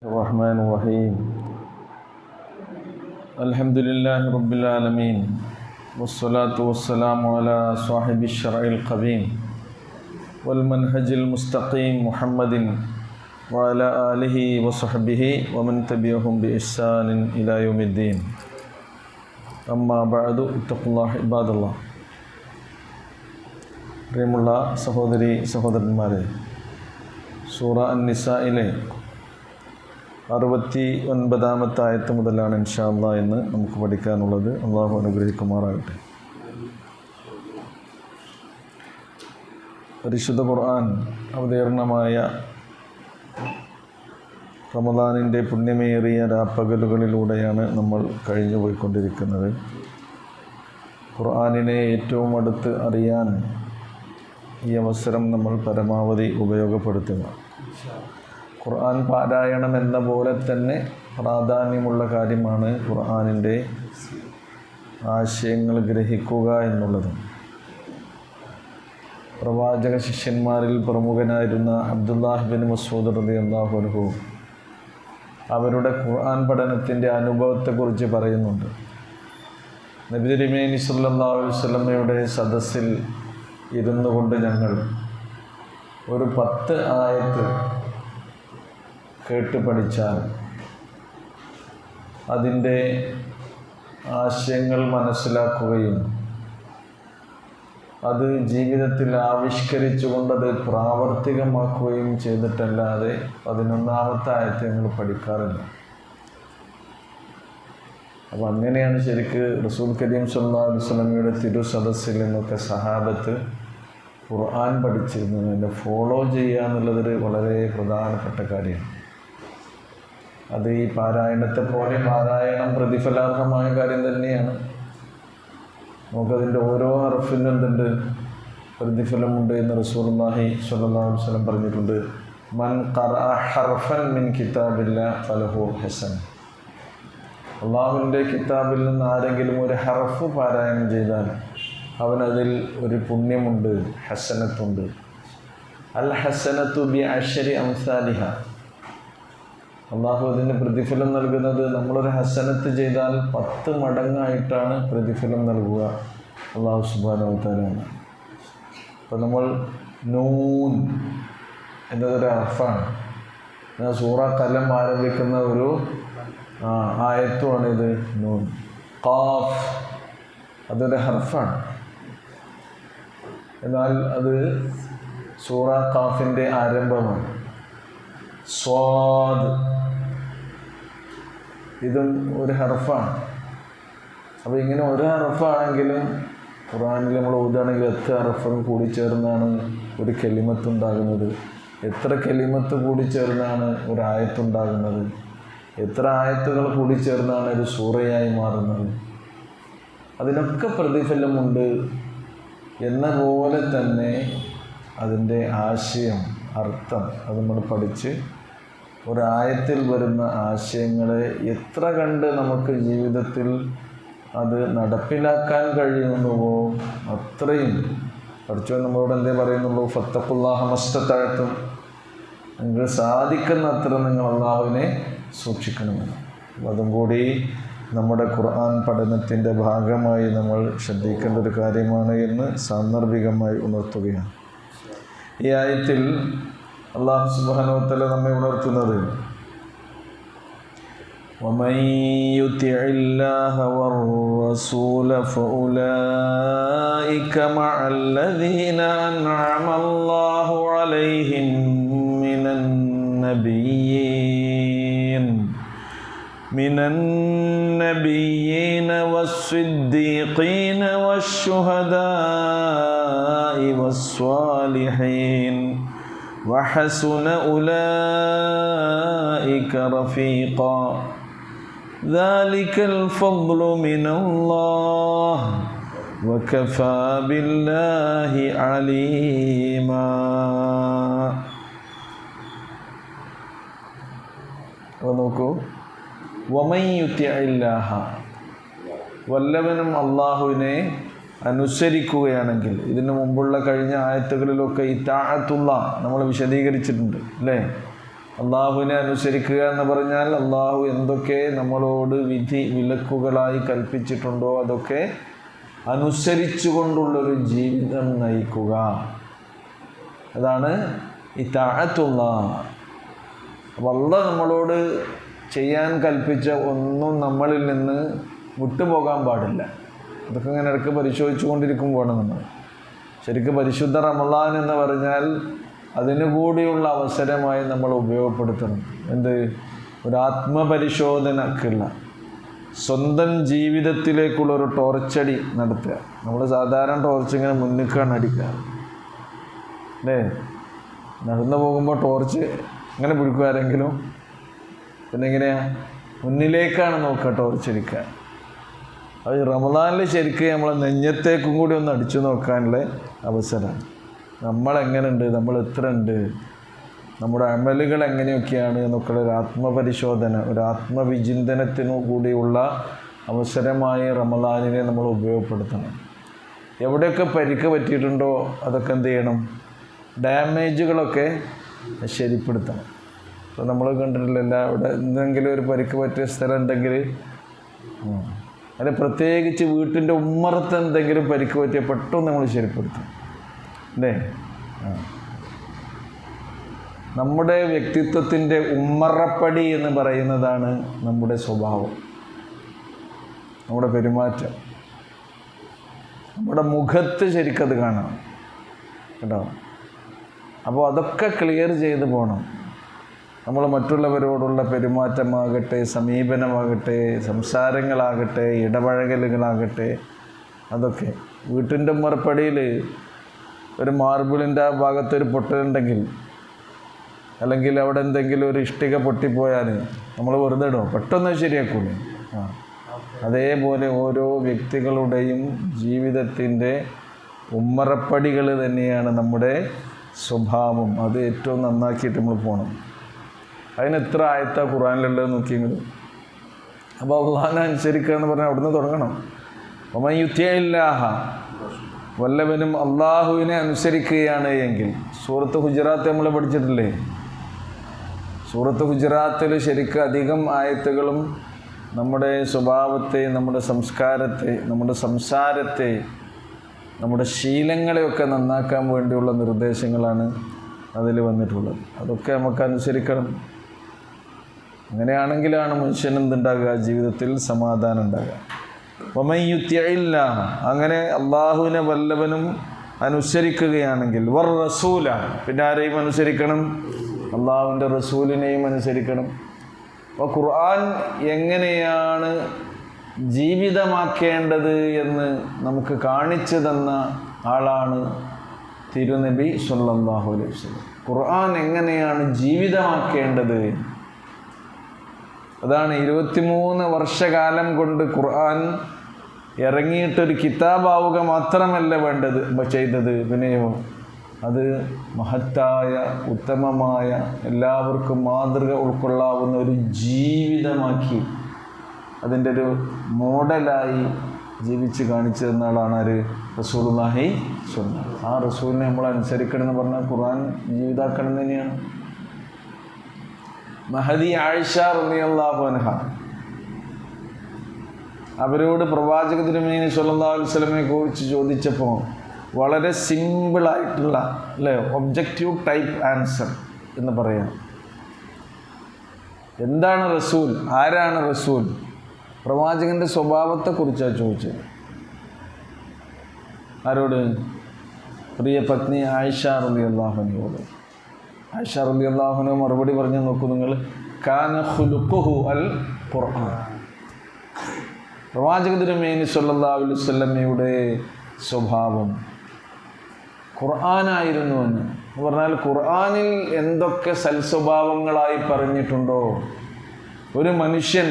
الرحمن الرحيم الحمد لله رب العالمين والصلاة والسلام على صاحب الشرع القبيم والمنهج المستقيم محمد وعلى آله وصحبه ومن تبعهم بإحسان إلى يوم الدين أما بعد اتقوا الله عباد الله. പ്രിയമുള്ള സഹോദരി സഹോദരന്മാരെ, സൂറ അൻ-നിസായിലെ 69-ാമത്തെ ആയത്ത് മുതലാണ് ഇൻഷാ അല്ലാഹ് ഇന്ന് നമുക്ക് പഠിക്കാനുള്ളത്. അള്ളാഹു അനുഗ്രഹിക്കുമാറാകട്ടെ. പരിശുദ്ധ ഖുർആൻ അവതീർണമായ റമദാനിൻ്റെ പുണ്യമേറിയ രാപ്പകലുകളിലൂടെയാണ് നമ്മൾ കഴിഞ്ഞു പോയിക്കൊണ്ടിരിക്കുന്നത്. ഖുർആനിനെ ഏറ്റവും അടുത്ത് അറിയാൻ ഈ അവസരം നമ്മൾ പരമാവധി ഉപയോഗപ്പെടുത്തുക. ഖുർആൻ പാരായണം എന്ന പോലെ തന്നെ പ്രാധാന്യമുള്ള കാര്യമാണ് ഖുർആനിൻ്റെ ആശയങ്ങൾ ഗ്രഹിക്കുക എന്നുള്ളത്. പ്രവാചക ശിഷ്യന്മാരിൽ പ്രമുഖനായിരുന്ന അബ്ദുല്ലാഹ് ബിൻ മസ്ഊദ് റളിയല്ലാഹു അൻഹു അവരുടെ ഖുർആൻ പഠനത്തിൻ്റെ അനുഭവത്തെക്കുറിച്ച് പറയുന്നുണ്ട്. നബി തിരുമേനി സല്ലല്ലാഹു അലൈഹി വസല്ലമയുടെ സദസ്സിൽ ഇരുന്നു കൊണ്ട് ഞങ്ങൾ ഒരു 10 ആയത്ത് കേട്ട് പഠിച്ചാൽ അതിൻ്റെ ആശയങ്ങൾ മനസ്സിലാക്കുകയും അത് ജീവിതത്തിൽ ആവിഷ്കരിച്ചുകൊണ്ടത് പ്രാവർത്തികമാക്കുകയും ചെയ്തിട്ടല്ലാതെ 11-ാമത്തെ ആയത്ത് ഞങ്ങൾ പഠിക്കാറില്ല. അപ്പോൾ അങ്ങനെയാണ് ശരിക്ക് റസൂൽ കരീം സല്ലല്ലാഹു അലൈഹി വസല്ലമയുടെ തിരു സദസ്സിൽ നിന്നൊക്കെ സഹാബത്ത് ഖുർആൻ പഠിച്ചിരുന്നത്. അതിൻ്റെ ഫോളോ ചെയ്യുക എന്നുള്ളതൊരു വളരെ പ്രധാനപ്പെട്ട കാര്യമാണ്. അത് ഈ പാരായണത്തെ പോലെ പാരായണം പ്രതിഫലാർഹമായ കാര്യം തന്നെയാണ്. നമുക്കതിൻ്റെ ഓരോ ഹർഫിനും എന്തുണ്ട്, പ്രതിഫലമുണ്ട് എന്ന് റസൂലുള്ളാഹി സ്വല്ലല്ലാഹു അലൈഹി വസല്ലം പറഞ്ഞിട്ടുണ്ട്. മൻ ഖറഅ ഹർഫൻ മിൻ കിതാബില്ലാഹി ഫലഹു ഹസൻ. അള്ളാഹുവിൻ്റെ കിതാബിൽ നിന്ന് ആരെങ്കിലും ഒരു ഹർഫ് പാരായണം ചെയ്താൽ അവനതിൽ ഒരു പുണ്യമുണ്ട്, ഹസനത്തുണ്ട്. അൽ ഹസനത്തു ബി അശ്രി അംസാലിഹ. അള്ളാഹു അതിന് പ്രതിഫലം നൽകുന്നത് നമ്മളൊരു ഹസനത്ത് ചെയ്താൽ 10 മടങ്ങായിട്ടാണ് പ്രതിഫലം നൽകുക അള്ളാഹു സുബ്ഹാനഹു വ തആല. അപ്പോൾ നമ്മൾ നൂൻ എന്നതൊരു ഹർഫാണ്. സൂറ ഖലം ആരംഭിക്കുന്ന ഒരു ആയത്തുമാണിത്. നൂൻ. ഖാഫ് അതൊരു ഹർഫാണ്. എന്നാൽ അത് സൂറ ഖാഫിൻ്റെ ആരംഭമാണ്. സ്വാദ് ഇതും ഒരു ഹർഫാണ്. അപ്പോൾ ഇങ്ങനെ ഒരു ഹർഫാണെങ്കിലും ഖുർആനിൽ നമ്മൾ ഓതുകയാണെങ്കിൽ എത്ര ഹർഫുകൾ കൂടി ചേർന്നാണ് ഒരു കലിമത്തുണ്ടാകുന്നത്, എത്ര കലിമത്ത് കൂടി ചേർന്നാണ് ഒരു ആയത്തുണ്ടാകുന്നത്, എത്ര ആയത്തുകൾ കൂടി ചേർന്നാണ് ഒരു സൂറയായി മാറുന്നത്. അതിനൊക്കെ പ്രതിഫലമുണ്ട് എന്ന പോലെ തന്നെ അതിൻ്റെ ആശയം, അർത്ഥം അത് നമ്മൾ പഠിച്ച് ഒരായത്തിൽ വരുന്ന ആശയങ്ങളെ എത്ര കണ്ട് നമുക്ക് ജീവിതത്തിൽ അത് നടപ്പിലാക്കാൻ കഴിയുന്നുവോ അത്രയും പഠിച്ചോ നമ്മളോട് എന്തേ പറയുന്നുള്ളൂ, ഫത്തഖുല്ലാഹ മസ്തതഅ്തും. നിങ്ങൾക്ക് സാധിക്കുന്ന അത്ര നിങ്ങൾ അള്ളാഹുവിനെ സൂക്ഷിക്കണമെന്ന്. അതും കൂടി നമ്മുടെ ഖുർആൻ പഠനത്തിൻ്റെ ഭാഗമായി നമ്മൾ ശ്രദ്ധിക്കേണ്ട ഒരു കാര്യമാണ് എന്ന് സാന്ദർഭികമായി ഉണർത്തുകയാണ്. ഈ ആയത്തിൽ അല്ലാഹു സുബ്ഹാനഹു വ തആല നമ്മെ ഉണർത്തുന്നത് വമൻ യുതിഇല്ലാഹ വർ-റസൂല ഫഉലൈക മഅല്ലദീന അൻഅമ അല്ലാഹു അലൈഹിം മിനൻ നബിയ്യീന വസ്സിദ്ദീഖീന വശുഹദാഇ വസ്സാലിഹീൻ വഹസുന ഉലൈക റഫീഖാ ദാലികൽ ഫദ്ലു മിനല്ലാഹ് വകഫാ ബില്ലാഹി അലീമാ. അപ്പോൾ നോക്കൂ, വമൻ യുതിഇല്ലാഹ, വല്ലവനും അള്ളാഹുവിനെ അനുസരിക്കുകയാണെങ്കിൽ. ഇതിനു മുമ്പുള്ള കഴിഞ്ഞ ആയത്തുകളിലൊക്കെ ഇത്താഅത്തുള്ള നമ്മൾ വിശദീകരിച്ചിട്ടുണ്ട് അല്ലേ. അള്ളാഹുവിനെ അനുസരിക്കുക എന്ന് പറഞ്ഞാൽ അള്ളാഹു എന്തൊക്കെ നമ്മളോട് വിധി വിലക്കുകളായി കൽപ്പിച്ചിട്ടുണ്ടോ അതൊക്കെ അനുസരിച്ചു കൊണ്ടുള്ളൊരു ജീവിതം നയിക്കുക. അതാണ് ഇതാഅത്തുല്ലാഹ്. അപ്പോൾ അള്ളാഹ് നമ്മളോട് ചെയ്യാൻ കൽപ്പിച്ച ഒന്നും നമ്മളിൽ നിന്ന് വിട്ടുപോകാൻ പാടില്ല. അതൊക്കെ ഇങ്ങനെ ഇടയ്ക്ക് പരിശോധിച്ചു കൊണ്ടിരിക്കുമ്പോഴാണ് നമ്മൾ ശരിക്കും പരിശുദ്ധ റമളാൻ എന്ന് പറഞ്ഞാൽ അതിനു കൂടിയുള്ള അവസരമായി നമ്മൾ ഉപയോഗപ്പെടുത്തണം. എന്ത്? ഒരു ആത്മപരിശോധനക്കുള്ള സ്വന്തം ജീവിതത്തിലേക്കുള്ളൊരു ടോർച്ചടി നടത്തുക. നമ്മൾ സാധാരണ ടോർച്ച് ഇങ്ങനെ മുന്നിക്കാണ് അടിക്കുക അല്ലേ? നടന്നു പോകുമ്പോൾ ടോർച്ച് ഇങ്ങനെ പിടിക്കുക ആരെങ്കിലും, പിന്നെ എങ്ങനെയാണ് മുന്നിലേക്കാണ് നോക്കുക ടോർച്ച് അടിക്കുക. അത് റമളാനിൽ ശരിക്കും നമ്മളെ നെഞ്ഞത്തേക്കും കൂടി ഒന്ന് അടിച്ചു നോക്കാനുള്ള അവസരമാണ്. നമ്മളെങ്ങനെയുണ്ട്, നമ്മൾ എത്ര ഉണ്ട്, നമ്മുടെ അമലുകൾ എങ്ങനെയൊക്കെയാണ് എന്നൊക്കെയുള്ള ഒരു ആത്മപരിശോധന, ഒരു ആത്മവിചിന്തനത്തിനു കൂടിയുള്ള അവസരമായി റമളാനിനെ നമ്മൾ ഉപയോഗപ്പെടുത്തണം. എവിടെയൊക്കെ പരിക്ക് പറ്റിയിട്ടുണ്ടോ അതൊക്കെ എന്ത് ചെയ്യണം? ഡാമേജുകളൊക്കെ ശരിപ്പെടുത്തണം. അപ്പോൾ നമ്മൾ കണ്ടിട്ടില്ല, അവിടെ എന്തെങ്കിലും ഒരു പരിക്ക് പറ്റിയ സ്ഥലം ഉണ്ടെങ്കിൽ അല്ലെ, പ്രത്യേകിച്ച് വീട്ടിൻ്റെ ഉമ്മറത്ത് എന്തെങ്കിലും പരിക്ക് പറ്റിയ പെട്ടെന്ന് നമ്മൾ ശരിപ്പെടുത്തും അല്ലേ? നമ്മുടെ വ്യക്തിത്വത്തിൻ്റെ ഉമ്മറപ്പടി എന്ന് പറയുന്നതാണ് നമ്മുടെ സ്വഭാവം, നമ്മുടെ പെരുമാറ്റം, നമ്മുടെ മുഖത്ത് ശരിക്കത് കാണാം കേട്ടോ. അപ്പോൾ അതൊക്കെ ക്ലിയർ ചെയ്ത് പോകണം. നമ്മൾ മറ്റുള്ളവരോടുള്ള പെരുമാറ്റമാകട്ടെ, സമീപനമാകട്ടെ, സംസാരങ്ങളാകട്ടെ, ഇടപഴകലുകളാകട്ടെ, അതൊക്കെ വീട്ടിൻ്റെ ഉമ്മറപ്പടിയിൽ ഒരു മാർബിളിൻ്റെ ആ ഭാഗത്തൊരു പൊട്ടലുണ്ടെങ്കിൽ, അല്ലെങ്കിൽ അവിടെ എന്തെങ്കിലും ഒരു ഇഷ്ടിക പൊട്ടിപ്പോയാൽ നമ്മൾ വെറുതെ ഇടുമോ? പെട്ടെന്ന് ശരിയാക്കൂലേ? അതേപോലെ ഓരോ വ്യക്തികളുടെയും ജീവിതത്തിൻ്റെ ഉമ്മറപ്പടികൾ തന്നെയാണ് നമ്മുടെ സ്വഭാവം. അത് ഏറ്റവും നന്നാക്കിയിട്ട് നമ്മൾ പോകണം. അതിന് എത്ര ആയത്താ ഖുർആനിലുള്ളത് നോക്കിയെങ്കിൽ. അപ്പോൾ അള്ളാഹിനെ അനുസരിക്കുക എന്ന് പറഞ്ഞാൽ അവിടുന്ന് തുടങ്ങണം. വമൻ യുതിഇല്ലാഹ, വല്ലവനും അള്ളാഹുവിനെ അനുസരിക്കുകയാണ് എങ്കിൽ. സൂറത്ത് ഹുജറാത്ത് നമ്മൾ പഠിച്ചിട്ടില്ലേ? സൂറത്ത് ഹുജറാത്തിൽ ശരിക്കും അധികം ആയത്തുകളും നമ്മുടെ സ്വഭാവത്തെ, നമ്മുടെ സംസ്കാരത്തെ, നമ്മുടെ സംസാരത്തെ, നമ്മുടെ ശീലങ്ങളെയൊക്കെ നന്നാക്കാൻ വേണ്ടിയുള്ള നിർദ്ദേശങ്ങളാണ് അതിൽ വന്നിട്ടുള്ളത്. അതൊക്കെ നമുക്ക് അനുസരിക്കണം. അങ്ങനെയാണെങ്കിലാണ് മനുഷ്യന് എന്തുണ്ടാകുക? ജീവിതത്തിൽ സമാധാനം ഉണ്ടാകുക. വമൻ യുതിഇല്ലാഹ, അങ്ങനെ അള്ളാഹുവിനെ വല്ലവനും അനുസരിക്കുകയാണെങ്കിൽ, വർ റസൂല, പിന്നെ ആരെയും അനുസരിക്കണം? അള്ളാഹുവിൻ്റെ റസൂലിനെയും അനുസരിക്കണം. അപ്പോൾ ഖുർആൻ എങ്ങനെയാണ് ജീവിതമാക്കേണ്ടത് എന്ന് നമുക്ക് കാണിച്ചു തന്ന ആളാണ് തിരുനബി സ്വല്ലല്ലാഹു അലൈഹി വസല്ലം. ഖുർആൻ എങ്ങനെയാണ് ജീവിതമാക്കേണ്ടത്, അതാണ് 23 വർഷകാലം കൊണ്ട് ഖുർആൻ ഇറങ്ങിയിട്ടൊരു കിതാബാവുക മാത്രമല്ല ചെയ്തത്, പിന്നെയോ അത് മഹത്തായ, ഉത്തമമായ, എല്ലാവർക്കും മാതൃക ഉൾക്കൊള്ളാവുന്ന ഒരു ജീവിതമാക്കി അതിൻ്റെ ഒരു മോഡലായി ജീവിച്ച് കാണിച്ചു തന്ന ആളാണ് ആര്? റസൂലുള്ളാഹി സ്വല്ലല്ലാഹു. ആ റസൂലിനെ നമ്മൾ അനുസരിക്കണം എന്ന് പറഞ്ഞാൽ ഖുർആൻ ജീവിതാക്കണം തന്നെയാണ്. മഹദി ആയിഷ റളിയല്ലാഹു അൻഹ, അവരോട് പ്രവാചക തിരുമേനി സ്വല്ലല്ലാഹു അലൈഹി വസല്ലമയെ കുറിച്ച് ചോദിച്ചപ്പോൾ വളരെ സിമ്പിളായിട്ടുള്ള അല്ലേ, ഒബ്ജക്റ്റീവ് ടൈപ്പ് ആൻസർ എന്ന് പറയാം. എന്താണ് റസൂൽ, ആരാണ് റസൂൽ? പ്രവാചകൻ്റെ സ്വഭാവത്തെക്കുറിച്ചാണ് ചോദിച്ചത്. ആരോട്? പ്രിയ പത്നി ആയിഷ റളിയല്ലാഹു അൻഹയോട്. ആയിഷ റളിയല്ലാഹു അൻഹ മറുപടി പറഞ്ഞു നോക്കൂ നിങ്ങൾ, കാന ഖുലുഖുഹു അൽ ഖുർആൻ. പ്രവാചക തിരുമേനി സ്വല്ലല്ലാഹു അലൈഹി വസല്ലമയുടെ സ്വഭാവം ഖുർആനായിരുന്നു എന്ന് പറഞ്ഞാൽ, ഖുർആനിൽ എന്തൊക്കെ സൽസ്വഭാവങ്ങളായി പറഞ്ഞിട്ടുണ്ടോ, ഒരു മനുഷ്യൻ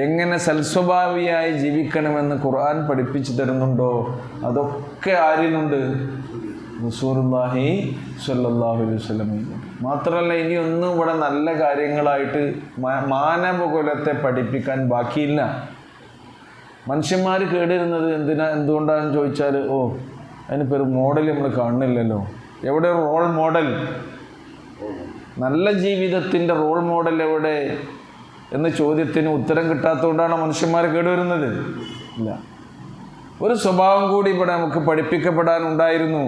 എങ്ങനെ സൽസ്വഭാവിയായി ജീവിക്കണമെന്ന് ഖുർആൻ പഠിപ്പിച്ചു തരുന്നുണ്ടോ, അതൊക്കെ ആരിലുണ്ട്? റസൂലുള്ളാഹി സ്വല്ലല്ലാഹു അലൈഹി വസല്ലം. മാത്രമല്ല, ഇനിയൊന്നും ഇവിടെ നല്ല കാര്യങ്ങളായിട്ട് മാനവകുലത്തെ പഠിപ്പിക്കാൻ ബാക്കിയില്ല. മനുഷ്യന്മാർ കേടിരുന്നത് എന്തുകൊണ്ടാണെന്ന് ചോദിച്ചാൽ, അതിനിപ്പോൾ ഒരു മോഡൽ നമ്മൾ കാണുന്നില്ലല്ലോ. എവിടെ റോൾ മോഡൽ? നല്ല ജീവിതത്തിൻ്റെ റോൾ മോഡൽ എവിടെ എന്ന ചോദ്യത്തിന് ഉത്തരം കിട്ടാത്തതുകൊണ്ടാണ് മനുഷ്യന്മാർ കേടുവരുന്നത്. ഇല്ല, ഒരു സ്വഭാവം കൂടി ഇവിടെ നമുക്ക് പഠിപ്പിക്കപ്പെടാനുണ്ടായിരുന്നു.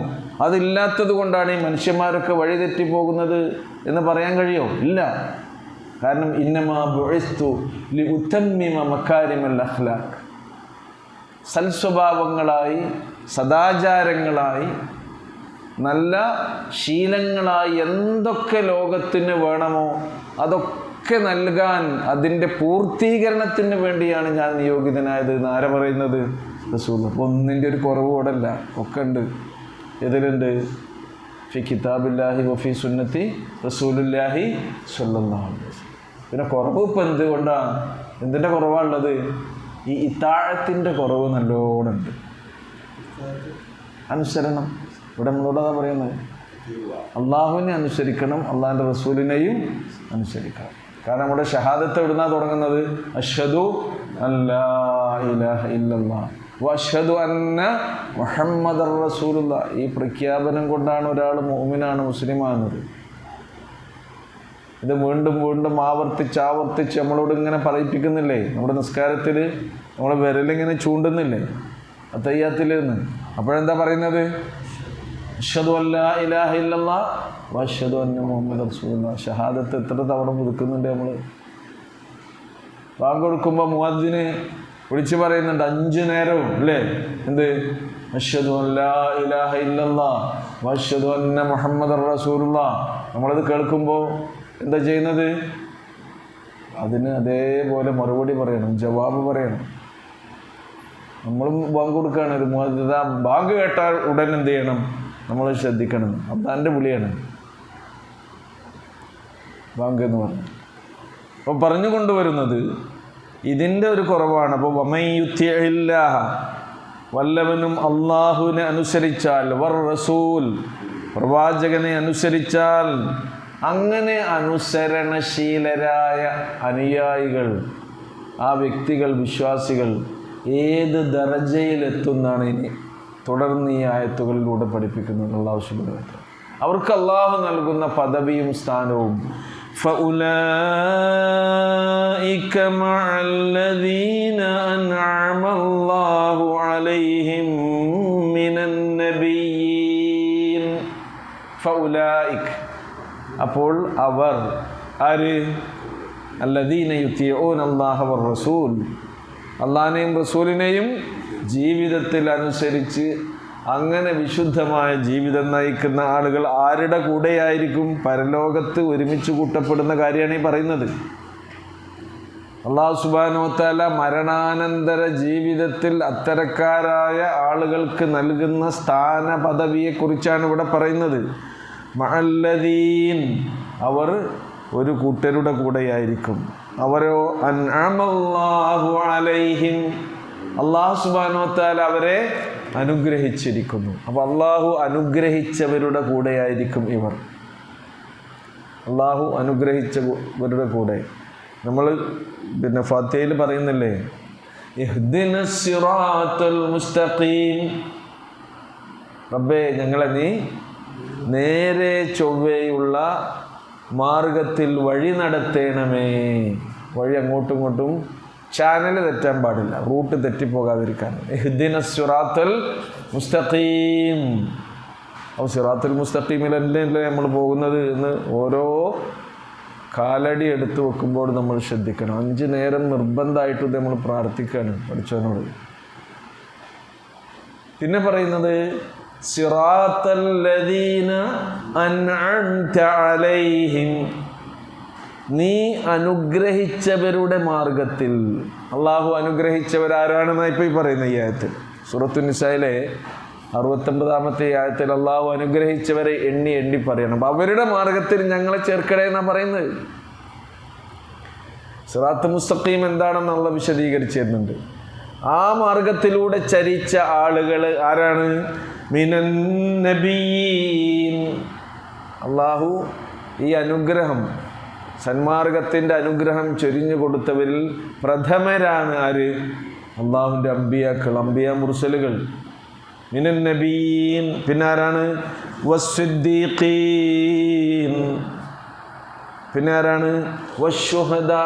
അതില്ലാത്തത് കൊണ്ടാണ് ഈ മനുഷ്യന്മാരൊക്കെ വഴിതെറ്റിപ്പോകുന്നത് എന്ന് പറയാൻ കഴിയോ? ഇല്ല. കാരണം ഇന്നമാ ബുഇസ്തു ലിഉതമ്മിമ മകാരിമൽ അഖ്ലാഖ്, സൽസ്വഭാവങ്ങളായി, സദാചാരങ്ങളായി, നല്ല ശീലങ്ങളായി എന്തൊക്കെ ലോകത്തിന് വേണമോ അതൊക്കെ നൽകാൻ, അതിൻ്റെ പൂർത്തീകരണത്തിന് വേണ്ടിയാണ് ഞാൻ നിയോഗിതനായത് എന്ന് ആരാ പറയുന്നത്? റസൂൽ. അപ്പോൾ ഒന്നിൻ്റെ ഒരു കുറവ് കൂടെ അല്ല, ഒക്കെ ഉണ്ട്. എതിലുണ്ട്? ഫി കിതാബില്ലാഹി വഫി സുന്നത്തി റസൂലുല്ലാഹി സ്വല്ലല്ലാഹു അലൈഹി വസല്ലം. പിന്നെ കുറവ് ഇപ്പം എന്തുകൊണ്ടാണ്? എന്തിൻ്റെ കുറവാണുള്ളത്? ഈ ഇത്താഴത്തിൻ്റെ കുറവ് നല്ലോണം ഉണ്ട്. അനുസരണം. ഇവിടെ നമ്മളോട് അതാ പറയുന്നത്, അള്ളാഹുവിനെ അനുസരിക്കണം, അള്ളാഹിൻ്റെ റസൂലിനെയും അനുസരിക്കണം. കാരണം നമ്മുടെ ഷഹാദത്ത് എവിടുന്നാണ് തുടങ്ങുന്നത്? അഷ്ഹദു അല്ലാ ഇലാഹ ഇല്ലല്ലാഹ് വഅഷ്ഹദു അന്ന മുഹമ്മദർ റസൂലുള്ളാഹ്. ഈ പ്രഖ്യാപനം കൊണ്ടാണ് ഒരാൾ മുഅ്മിനാണ്, മുസ്ലിമാകുന്നത്. ഇത് വീണ്ടും വീണ്ടും ആവർത്തിച്ച് നമ്മളോട് ഇങ്ങനെ പറയിപ്പിക്കുന്നില്ലേ? നമ്മുടെ നിസ്കാരത്തിൽ നമ്മളെ വിരലിങ്ങനെ ചൂണ്ടുന്നില്ലേ അത്തഹിയ്യാത്തിൽ നിന്ന്? അപ്പോഴെന്താ പറയുന്നത്? അഷ്ഹദു അല്ലാ ഇലാഹ ഇല്ലല്ലാഹ് വഅഷ്ഹദു അന്ന മുഹമ്മദർ റസൂലുള്ളാഹ്. ഷഹാദത്ത് എത്ര തവണ പുതുക്കുന്നുണ്ട് നമ്മൾ? ബാങ്ക് കൊടുക്കുമ്പോൾ മുഅദ്ദിന് വിളിച്ചു പറയുന്നുണ്ട് 5 നേരവും, അല്ലേ? എന്ത്? അഷ്ഹദു അല്ലാ ഇലാഹ ഇല്ലല്ലാഹ് വഅഷ്ഹദു അന്ന മുഹമ്മദർ റസൂലുള്ളാഹ്. നമ്മളത് കേൾക്കുമ്പോൾ എന്താ ചെയ്യുന്നത്? അതിന് അതേപോലെ മറുപടി പറയണം, ജവാബ് പറയണം. നമ്മളും ബാങ്ക് കൊടുക്കുകയാണ്. ഒരു മുഅദ്ദിൻ ബാങ്ക് കേട്ടാൽ ഉടൻ എന്ത് ചെയ്യണം? നമ്മൾ ശ്രദ്ധിക്കണം. അള്ളാൻ്റെ വിളിയാണ് ബാങ്ക് എന്ന് പറഞ്ഞു. അപ്പോൾ പറഞ്ഞു കൊണ്ടുവരുന്നത് ഇതിൻ്റെ ഒരു കുറവാണ്. അപ്പോൾ വമൻ യുതിഇല്ലാഹ, വല്ലവനും അള്ളാഹുവിനെ അനുസരിച്ചാൽ, വർ റസൂൽ, പ്രവാചകനെ അനുസരിച്ചാൽ, അങ്ങനെ അനുസരണശീലരായ അനുയായികൾ, ആ വ്യക്തികൾ, വിശ്വാസികൾ ഏത് ദറജയിലെത്തുന്നാണ് ഇനി തുടർന്ന് ഈ ആയത്തുകളിലൂടെ പഠിപ്പിക്കുന്നത്. അല്ലാഹു സുബ്ഹാനഹു വ തആല അവർക്ക് അള്ളാഹു നൽകുന്ന പദവിയും സ്ഥാനവും. ഫഉലൈക മഅല്ലദീന അൻഅമ അല്ലാഹു അലൈഹിം മിനൻ നബിയ്യീൻ. ഫഉലൈക, അപ്പോൾ അവർ ആര്? അല്ലദീന യുതിഊന അല്ലാഹ വർ റസൂൽ, അള്ളാഹിനെയും റസൂലിനെയും ജീവിതത്തിൽ അനുസരിച്ച് അങ്ങനെ വിശുദ്ധമായ ജീവിതം നയിക്കുന്ന ആളുകൾ ആരുടെ കൂടെയായിരിക്കും? പരലോകത്ത് ഒരുമിച്ച് കൂട്ടപ്പെടുന്ന കാര്യമാണ് ഈ പറയുന്നത്. അല്ലാഹു സുബ്ഹാനഹു വ തആല മരണാനന്തര ജീവിതത്തിൽ അത്തരക്കാരായ ആളുകൾക്ക് നൽകുന്ന സ്ഥാന പദവിയെക്കുറിച്ചാണ് ഇവിടെ പറയുന്നത്. മഅല്ലദീൻ, അവർ ഒരു കൂട്ടരുടെ കൂടെയായിരിക്കും. അവരോ അൻഅമല്ലാഹു അലൈഹിം, അല്ലാഹു സുബ്ഹാനഹു വ തആല അവരെ അനുഗ്രഹിച്ചിരിക്കുന്നു. അപ്പോൾ അള്ളാഹു അനുഗ്രഹിച്ചവരുടെ കൂടെയായിരിക്കും ഇവർ. അള്ളാഹു അനുഗ്രഹിച്ചവരുടെ കൂടെ. നമ്മൾ പിന്നെ ഫാത്തിഹയിൽ പറയുന്നില്ലേ, ഇഹ്ദിനസ് സിറാത്തൽ മുസ്തഖീം, റബ്ബേ ഞങ്ങളെ നീ നേരെ ചൊവ്വയുള്ള മാർഗത്തിൽ വഴി നടത്തേണമേ. വഴി അങ്ങോട്ടും ഇങ്ങോട്ടും ചാനൽ തെറ്റാൻ പാടില്ല, റൂട്ട് തെറ്റിപ്പോകാതിരിക്കാൻ. ഇഹ്ദിനസ് സിറാത്തൽ മുസ്തഖീം. അപ്പോൾ സിറാത്തുൽ മുസ്തഖീമിലല്ലേ നമ്മൾ പോകുന്നത് എന്ന് ഓരോ കാലടി എടുത്ത് വെക്കുമ്പോൾ നമ്മൾ ശ്രദ്ധിക്കണം. 5 നേരം നിർബന്ധമായിട്ട് നമ്മൾ പ്രാർത്ഥിക്കുകയാണ് പഠിച്ചവനോട്. പിന്നെ പറയുന്നത് സിറാത്തൽ ലദീന അൻഅംത അലൈഹിം, നീ അനുഗ്രഹിച്ചവരുടെ മാർഗത്തിൽ. അള്ളാഹു അനുഗ്രഹിച്ചവരാരാണെന്നാണ് ഇപ്പോൾ ഈ പറയുന്നത് ഈ ആയത്തിൽ. സൂറത്തുൻ നിസായിലെ 69-ാമത്തെ ആയത്തിൽ അള്ളാഹു അനുഗ്രഹിച്ചവരെ എണ്ണി എണ്ണി പറയണം. അപ്പം അവരുടെ മാർഗത്തിൽ ഞങ്ങളെ ചേർക്കണേ എന്നാണ് പറയുന്നത്. സിറാത്ത് മുസ്തഖീം എന്താണെന്നുള്ള വിശദീകരിച്ചു തരുന്നുണ്ട്. ആ മാർഗത്തിലൂടെ ചരിച്ച ആളുകൾ ആരാണ്? മിനൻ നബിയ്യീൻ. അള്ളാഹു ഈ അനുഗ്രഹം, സന്മാർഗത്തിൻ്റെ അനുഗ്രഹം ചൊരിഞ്ഞു കൊടുത്തവരിൽ പ്രഥമരാണ് ആര്? അള്ളാഹുവിൻ്റെ അമ്പിയാക്കൾ, അമ്പിയ മുർസലുകൾ. മിനൻ നബിയ്യീൻ. പിന്നെ ആരാണ്? വസ്സിദ്ദീഖീൻ. പിന്നെ ആരാണ്? വശുഹദാ,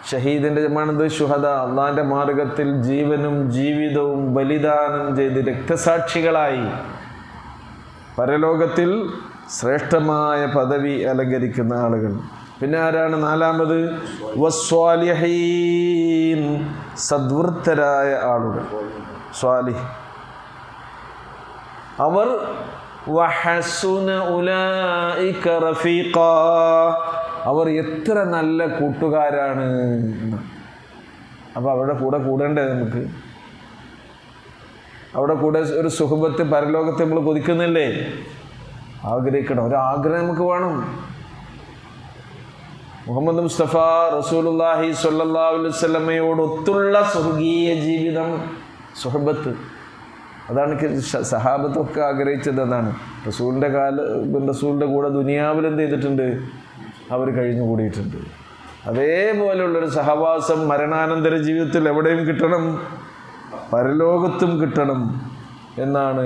ഷഹീദിൻ്റെ ജമാണത് ശുഹദ. അള്ളാഹിൻ്റെ മാർഗത്തിൽ ജീവനും ജീവിതവും ബലിദാനം ചെയ്ത് രക്തസാക്ഷികളായി പരലോകത്തിൽ ശ്രേഷ്ഠമായ പദവി അലങ്കരിക്കുന്ന ആളുകൾ. പിന്നെ ആരാണ്? നാലാമത് വസ്വാലിഹീൻ, സദ്വൃത്തരായ ആളുകൾ. സ്വാലിഹ് അവർ വഹസുന ഉലൈക റഫീഖ, അവർ എത്ര നല്ല കൂട്ടുകാരാണ്. അപ്പോൾ അവിടെ കൂടെ കൂടേണ്ടത് നമുക്ക്, അവിടെ കൂടെ ഒരു സുഹബത്ത് പരലോകത്തെ നമ്മൾ കൊതിക്കുന്നില്ലേ? ആഗ്രഹിക്കണം, ഒരു ആഗ്രഹം നമുക്ക് വേണം. മുഹമ്മദ് മുസ്തഫ റസൂലുള്ളാഹി സ്വല്ലല്ലാഹു അലൈഹി വസല്ലമയോടൊത്തുള്ള സ്വർഗീയ ജീവിതം, സുഹബത്ത്. അതാണ് സഹാബത്തൊക്കെ ആഗ്രഹിച്ചത്. അതാണ് റസൂലിൻ്റെ കൂടെ ദുനിയാവിൽ എന്ത് ചെയ്തിട്ടുണ്ട്? അവർ കഴിഞ്ഞു കൂടിയിട്ടുണ്ട്. അതേപോലെയുള്ളൊരു സഹവാസം മരണാനന്തര ജീവിതത്തിൽ എവിടെയും കിട്ടണം, പരലോകത്തും കിട്ടണം എന്നാണ്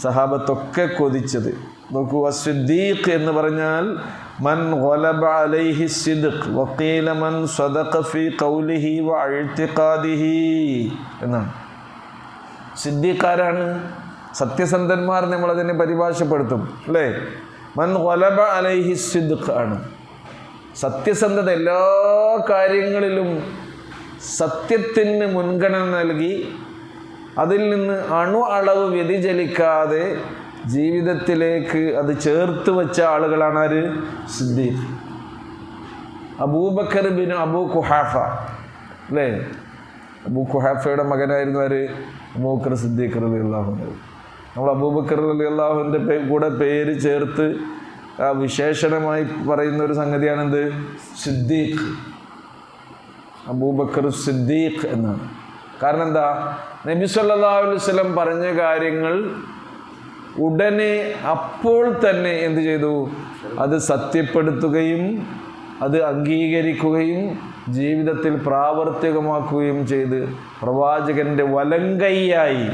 സഹാബത്തൊക്കെ കൊതിച്ചത്. നോക്കൂ, അസ്സിദ്ദീഖ് എന്ന് പറഞ്ഞാൽ മൻ ഗലബ അലൈഹി സിദ്ഖ് വഖീല മൻ സദഖ ഫീ ഖൗലിഹി വഇഅ്തിഖാദിഹി എന്നാണ്. സിദ്ദീഖാരാണ്? സത്യസന്ധന്മാർ നമ്മളതിനെ പരിഭാഷപ്പെടുത്തും അല്ലേ? മൻ ഗലബ അലൈഹി സിദ്ഖ് ആണ് സത്യസന്ധത. എല്ലാ കാര്യങ്ങളിലും സത്യത്തിന് മുൻഗണന നൽകി അതിൽ നിന്ന് അണു അളവ് വ്യതിചലിക്കാതെ ജീവിതത്തിലേക്ക് അത് ചേർത്ത് വെച്ച ആളുകളാണ് ആര്? സിദ്ദീഖ്. അബൂബക്കർ ബിൻ അബൂ ഖുഹാഫ അല്ലേ? അബൂ ഖുഹാഫയുടെ മകനായിരുന്നു ആര്? അബൂബക്കർ സിദ്ദീഖ് റളിയല്ലാഹു അൻഹു. നമ്മൾ അബൂബക്കർ റളിയല്ലാഹുവിൻ്റെ കൂടെ പേര് ചേർത്ത് വിശേഷണമായി പറയുന്ന ഒരു സംഗതിയാണെന്ത്? സിദ്ദീഖ്. അബൂബക്കർ സിദ്ദീഖ് എന്നാണ്. കാരണം എന്താ? നബി സല്ലല്ലാഹു അലൈഹി വസല്ലം പറഞ്ഞ കാര്യങ്ങൾ ഉടനെ അപ്പോൾ തന്നെ എന്ത് ചെയ്തു? അത് സത്യപ്പെടുത്തുകയും അത് അംഗീകരിക്കുകയും ജീവിതത്തിൽ പ്രാവർത്തികമാക്കുകയും ചെയ്ത് പ്രവാചകൻ്റെ വലങ്കൈയായി,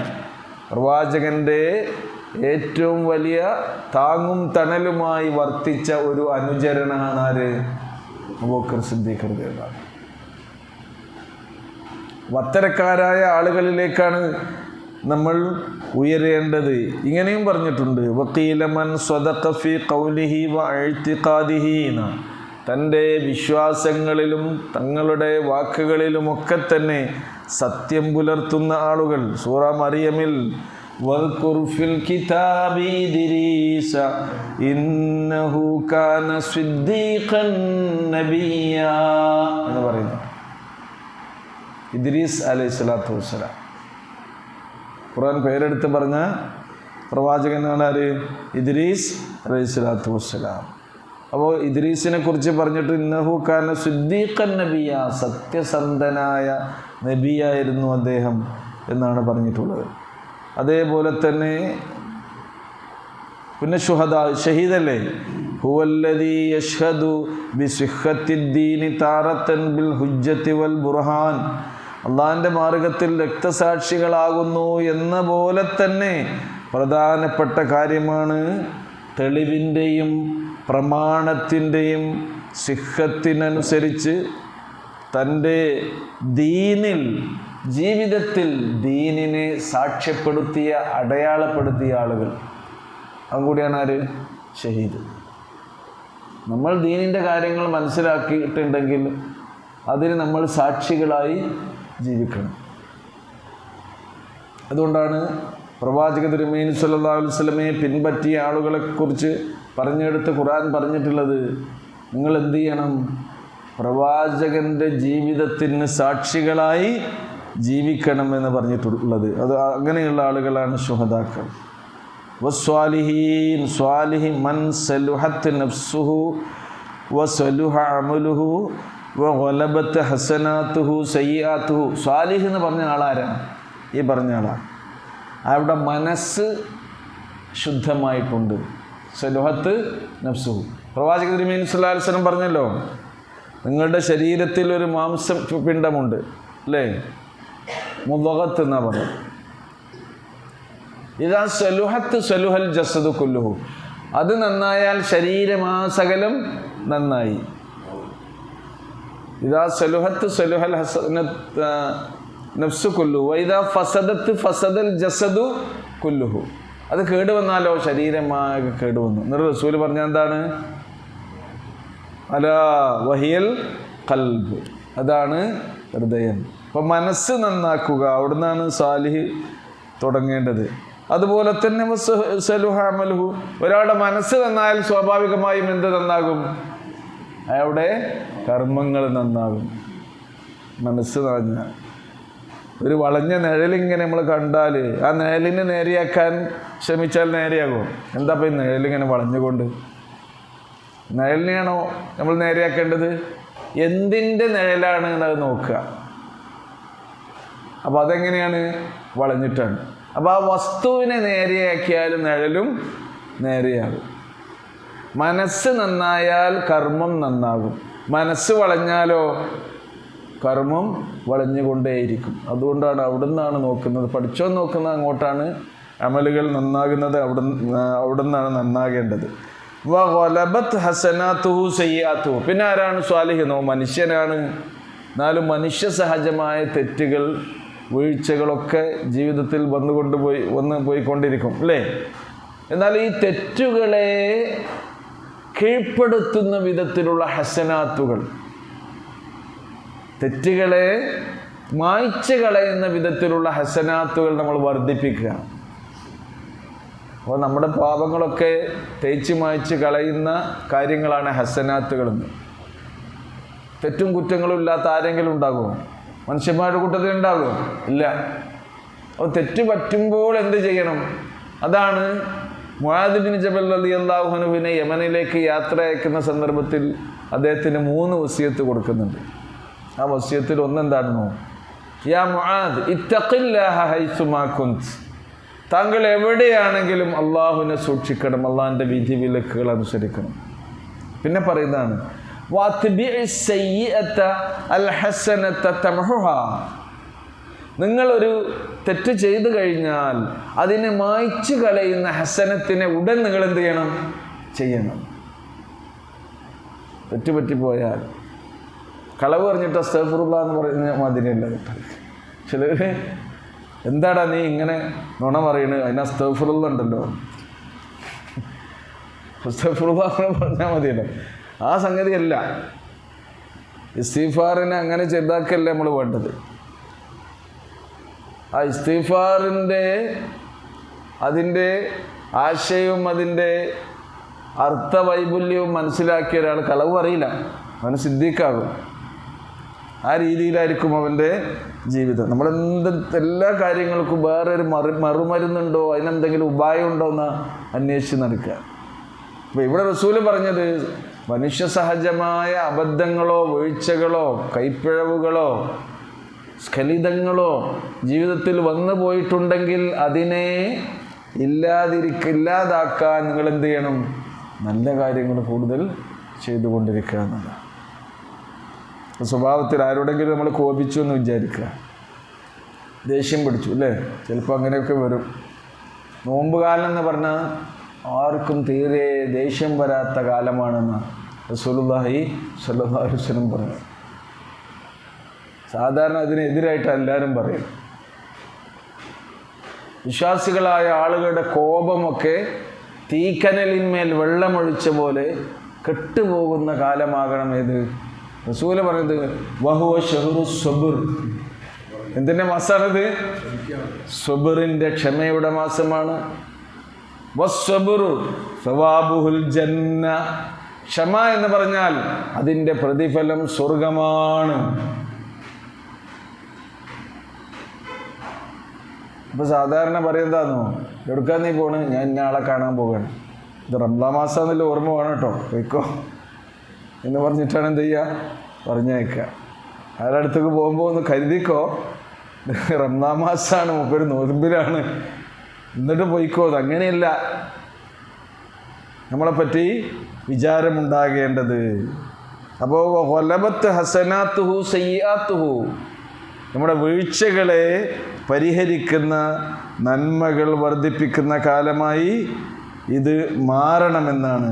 പ്രവാചകൻ്റെ ഏറ്റവും വലിയ താങ്ങും തണലുമായി വർത്തിച്ച ഒരു അനുചരനാണ് ആര്? അബൂബക്കർ സിദ്ദീഖ് റളിയല്ലാഹു അൻഹു. അത്തരക്കാരായ ആളുകളിലേക്കാണ് നമ്മൾ ഉയരേണ്ടത്. ഇങ്ങനെയും പറഞ്ഞിട്ടുണ്ട്, വഖീല മൻ സ്വദഖ ഫീ ഖൗലിഹി വഇഅ്തിഖാദിഹി, തൻ്റെ വിശ്വാസങ്ങളിലും തങ്ങളുടെ വാക്കുകളിലുമൊക്കെ തന്നെ സത്യം പുലർത്തുന്ന ആളുകൾ. സൂറ മറിയമിൽ വദ്കുർ ഫിൽ കിതാബി ഇദ്രീസ ഇന്നഹു കാന സിദ്ദീഖൻ നബിയ്യ എന്ന് പറയുന്നു. ഇദ്രീസ് അലൈഹിസ്സലാത്തു വസ്സലാം ഖുർആൻ പേരെടുത്ത് പറഞ്ഞ പ്രവാചകനാണ് ആര്? ഇദ്രീസ് അലൈഹിസ്സലാത്തു വസ്സലാം. അപ്പോൾ ഇദ്രീസിനെ കുറിച്ച് പറഞ്ഞിട്ട് ഇന്നഹു കാന സിദ്ദീഖൻ നബിയ്യ, സത്യസന്ധനായ നബിയായിരുന്നു അദ്ദേഹം എന്നാണ് പറഞ്ഞിട്ടുള്ളത്. അതേപോലെ തന്നെ പിന്നെ ശുഹദാ, ഷഹീദല്ലേ? ഹുവല്ലദീ യശ്ഹദു ബിസിഹ്ഹത്തിദ്ദീനി താറത്തൻ ബിൽ ഹുജ്ജത്തി വൽ ബുർഹാൻ, അള്ളാഹിൻ്റെ മാർഗത്തിൽ രക്തസാക്ഷികളാകുന്നു എന്ന പോലെ തന്നെ പ്രധാനപ്പെട്ട കാര്യമാണ് തെളിവിൻ്റെയും പ്രമാണത്തിൻ്റെയും സിഹ്ഹത്തിനനുസരിച്ച് തൻ്റെ ദീനിൽ, ജീവിതത്തിൽ ദീനിനെ സാക്ഷ്യപ്പെടുത്തിയ, അടയാളപ്പെടുത്തിയ ആളുകൾ. അതുകൂടിയാണ് ആര്? ഷഹീദ്. നമ്മൾ ദീനിൻ്റെ കാര്യങ്ങൾ മനസ്സിലാക്കിയിട്ടുണ്ടെങ്കിൽ അതിന് നമ്മൾ സാക്ഷികളായി ജീവിക്കണം. അതുകൊണ്ടാണ് പ്രവാചക തിരുമേനി സല്ലല്ലാഹു അലൈഹി വസല്ലമയെ പിൻപറ്റിയ ആളുകളെക്കുറിച്ച് പറഞ്ഞെടുത്ത് ഖുർആൻ പറഞ്ഞിട്ടുള്ളത്, നിങ്ങൾ എന്ത് ചെയ്യണം? പ്രവാചകൻ്റെ ജീവിതത്തിന് സാക്ഷികളായി ജീവിക്കണം എന്ന് പറഞ്ഞിട്ടുള്ളത്. അത് അങ്ങനെയുള്ള ആളുകളാണ് ശുഹദാക്കൾ. വസ്വാലിഹീൻ, സ്വാലിഹി മൻ സലുഹത്ത് നഫ്സുഹു വസലുഹ അമലുഹു വഗലബത്ത് ഹസനാത്തുഹു സയ്യിആത്തുഹു. സ്വാലിഹ് എന്ന് പറഞ്ഞ ആളാരാണ്? ഈ പറഞ്ഞ ആളാണ്. അവിടെ മനസ്സ് ശുദ്ധമായിട്ടുണ്ട്. സലുഹത്ത് നഫ്സുഹു. പ്രവാചക തിരുമേനി സ്വല്ലല്ലാഹു അലൈഹി വസല്ലം പറഞ്ഞല്ലോ, നിങ്ങളുടെ ശരീരത്തിൽ ഒരു മാംസപിണ്ഡമുണ്ട് അല്ലേ? മുദ്ഗത്ത് എന്നാ പറയുന്നത്. ഇതാ സലുഹത്ത് സലുഹൽ ജസദു കുല്ലുഹു. അത് നന്നായാൽ ശരീരമാസകലം നന്നായി. ഇതാ സലുഹത്ത് സലുഹൽ ഹസനത്ത് നഫ്സു കുല്ലുഹു വൈദാ ഫസദത്ത് ഫസദൽ ജസദു കുല്ലുഹു. അത് കേടുവന്നാലോ ശരീരമാകെ കേടുവന്നു. എന്നിട്ട് റസൂൽ പറഞ്ഞ എന്താണ്? അലാ വഹിയൽ ഖൽബ്, അതാണ് ഹൃദയം. അപ്പം മനസ്സ് നന്നാക്കുക, അവിടുന്നാണ് സാലിഹ് തുടങ്ങേണ്ടത്. അതുപോലെ തന്നെ സലുഹ അമലുഹു, ഒരാളുടെ മനസ്സ് നന്നായാൽ സ്വാഭാവികമായും എന്ത് നന്നാകും? അയാളുടെ കർമ്മങ്ങൾ നന്നാകും. മനസ്സ് നിറഞ്ഞ ഒരു വളഞ്ഞ നിഴലിങ്ങനെ നമ്മൾ കണ്ടാൽ ആ നിഴലിനെ നേരെയാക്കാൻ ശ്രമിച്ചാൽ നേരെയാകും. എന്താ ഇപ്പം ഈ നിഴലിങ്ങനെ വളഞ്ഞുകൊണ്ട്? നിഴലിനെയാണോ നമ്മൾ നേരെയാക്കേണ്ടത്? എന്തിൻ്റെ നിഴലാണ് എന്നത് നോക്കുക. അപ്പോൾ അതെങ്ങനെയാണ്? വളഞ്ഞിട്ടാണ്. അപ്പോൾ ആ വസ്തുവിനെ നേരെയാക്കിയാൽ നിഴലും നേരെയാകും. മനസ്സ് നന്നായാൽ കർമ്മം നന്നാകും. മനസ്സ് വളഞ്ഞാലോ കർമ്മം വളഞ്ഞുകൊണ്ടേയിരിക്കും. അതുകൊണ്ടാണ് അവിടെ നിന്നാണ് നോക്കുന്നത്. പഠിച്ചോ നോക്കുന്നത് അങ്ങോട്ടാണ്. അമലുകൾ നന്നാകുന്നത് അവിടെ നിന്നാണ് നന്നാകേണ്ടത്. വഗലബത് ഹസനാത്തുഹു സയ്യാത്തുഹു. പിന്നെ ആരാണ് സ്വാലിഹ്? മനുഷ്യനാണ്. എന്നാലും മനുഷ്യ സഹജമായ തെറ്റുകൾ വീഴ്ചകളൊക്കെ ജീവിതത്തിൽ വന്ന് പോയിക്കൊണ്ടിരിക്കും അല്ലേ? എന്നാൽ ഈ തെറ്റുകളെ കീഴ്പ്പെടുത്തുന്ന വിധത്തിലുള്ള ഹസനാത്തുകൾ, തെറ്റുകളെ മായ്ച്ചു കളയുന്ന വിധത്തിലുള്ള ഹസനാത്തുകൾ നമ്മൾ വർദ്ധിപ്പിക്കുക. അപ്പോൾ നമ്മുടെ പാപങ്ങളൊക്കെ തേച്ച് മായ്ച്ച് കളയുന്ന കാര്യങ്ങളാണ് ഹസനാത്തുകളെന്ന്. തെറ്റും കുറ്റങ്ങളും ഇല്ലാത്ത ആരെങ്കിലും ഉണ്ടാകുമോ? മനുഷ്യന്മാരുടെ കൂട്ടത്തിൽ ഉണ്ടാകുമോ? ഇല്ല. അപ്പോൾ തെറ്റ് പറ്റുമ്പോൾ എന്ത് ചെയ്യണം? അതാണ് മുആദ് ബിൻ ജബൽ റളിയല്ലാഹു അൻഹുവിനെ യമനിലേക്ക് യാത്ര അയക്കുന്ന സന്ദർഭത്തിൽ അദ്ദേഹത്തിന് 3 വസിയത്ത് കൊടുക്കുന്നുണ്ട്. ആ വസിയത്തിൽ ഒന്നെന്താണെന്നോ? യാ മുആദ് ഇത്തഖില്ലാഹ ഹൈസുമാ കുന്ത്. താങ്കൾ എവിടെയാണെങ്കിലും അള്ളാഹുവിനെ സൂക്ഷിക്കണം, അള്ളാഹിൻ്റെ വിധി വിലക്കുകൾ അനുസരിക്കണം. പിന്നെ പറയുന്നതാണ് നിങ്ങളൊരു തെറ്റ് ചെയ്തു കഴിഞ്ഞാൽ അതിനെ മായ്ച്ചു കളയുന്ന ഹസനത്തിനെ ഉടൻ നിങ്ങൾ എന്ത് ചെയ്യണം. തെറ്റുപറ്റിപ്പോയാൽ കളവ് പറഞ്ഞിട്ട് അസ്തഗ്ഫിറുല്ലാഹ് എന്ന് പറയുന്ന മാതിരിയല്ല കേട്ടോ. ചിലർ എന്താടാ നീ ഇങ്ങനെ നുണ പറയണത്, അതിന് അസ്തഗ്ഫിറുല്ലാഹ് ഉണ്ടല്ലോ, അസ്തഗ്ഫിറുല്ലാഹ് പറഞ്ഞാൽ മതിയല്ലോ. ആ സംഗതിയല്ല. ഇസ്തിഗ്ഫാറിനെ അങ്ങനെ ചെറുതാക്കല്ല നമ്മൾ വേണ്ടത്. ആ ഇസ്തിഗ്ഫാറിൻ്റെ അതിൻ്റെ ആശയവും അതിൻ്റെ അർത്ഥവൈപുല്യവും മനസ്സിലാക്കിയ ഒരാൾ കളവ് അറിയില്ല, അവന് സിദ്ദീഖാകും. ആ രീതിയിലായിരിക്കും അവൻ്റെ ജീവിതം. എല്ലാ കാര്യങ്ങൾക്കും വേറൊരു മറുമരുന്നുണ്ടോ, അതിനെന്തെങ്കിലും ഉപായം ഉണ്ടോ എന്ന് അന്വേഷിച്ച് നടക്കുക. അപ്പോൾ ഇവിടെ റസൂല് പറഞ്ഞത് മനുഷ്യ സഹജമായ അബദ്ധങ്ങളോ വീഴ്ചകളോ കൈപ്പിഴവുകളോ സ്ഖലിതങ്ങളോ ജീവിതത്തിൽ വന്നു പോയിട്ടുണ്ടെങ്കിൽ അതിനെ ഇല്ലാതാക്കാൻ നിങ്ങൾ എന്ത് ചെയ്യണം? നല്ല കാര്യങ്ങൾ കൂടുതൽ ചെയ്തുകൊണ്ടിരിക്കുക എന്നതാണ്. സ്വഭാവത്തിൽ ആരോടെങ്കിലും നമ്മൾ കോപിച്ചു എന്ന് വിചാരിക്കുക, ദേഷ്യം പിടിച്ചു അല്ലേ? ചിലപ്പോൾ അങ്ങനെയൊക്കെ വരും. നോമ്പ് കാലം എന്ന് പറഞ്ഞാൽ ആർക്കും തീരെ ദേഷ്യം വരാത്ത കാലമാണെന്ന് റസൂലുള്ളാഹി സ്വല്ലല്ലാഹു അലൈഹി വസല്ലം പറഞ്ഞു. സാധാരണ അതിനെതിരായിട്ട് എല്ലാവരും പറയും. വിശ്വാസികളായ ആളുകളുടെ കോപമൊക്കെ തീക്കനലിന്മേൽ വെള്ളമൊഴിച്ച പോലെ കെട്ടുപോകുന്ന കാലമാകണം. ഏത്? റസൂല് പറയുന്നത് വഹുവ ഷഹ്റു സ്വബ്ർ. എന്തിൻ്റെ മാസമാണിത്? സ്വബ്റിൻ്റെ, ക്ഷമയുടെ മാസമാണ്. വസ്സബ്റു സവാബുഹുൽ ജന്ന. ക്ഷമ എന്ന് പറഞ്ഞാൽ അതിൻ്റെ പ്രതിഫലം സ്വർഗമാണ്. ഇപ്പോൾ സാധാരണ പറയുന്നതാണോ, എവിടുക്കാൻ നീ പോണ്? ഞാൻ ഇന്നയാളെ കാണാൻ പോവുകയാണ്. ഇത് റംസാൻ മാസമെന്നല്ല ഓർമ്മ വേണം കേട്ടോ, പോയിക്കോ എന്ന് പറഞ്ഞിട്ടാണ് എന്ത് ചെയ്യുക? പറഞ്ഞയക്കുക. അയാളുടെ അടുത്തേക്ക് പോകുമ്പോൾ ഒന്ന് കരുതിക്കോ, റംസാൻ മാസമാണ്, മുപ്പൊരു നോമ്പിലാണ്, എന്നിട്ട് പോയിക്കോ. അങ്ങനെയല്ല നമ്മളെപ്പറ്റി വിചാരമുണ്ടാകേണ്ടത്. അപ്പോൾ വലബത്ത് ഹസനാത്തുഹു സയ്യാത്തുഹു, നമ്മുടെ വീഴ്ചകളെ പരിഹരിക്കുന്ന നന്മകൾ വർദ്ധിപ്പിക്കുന്ന കാലമായി ഇത് മാറണമെന്നാണ്.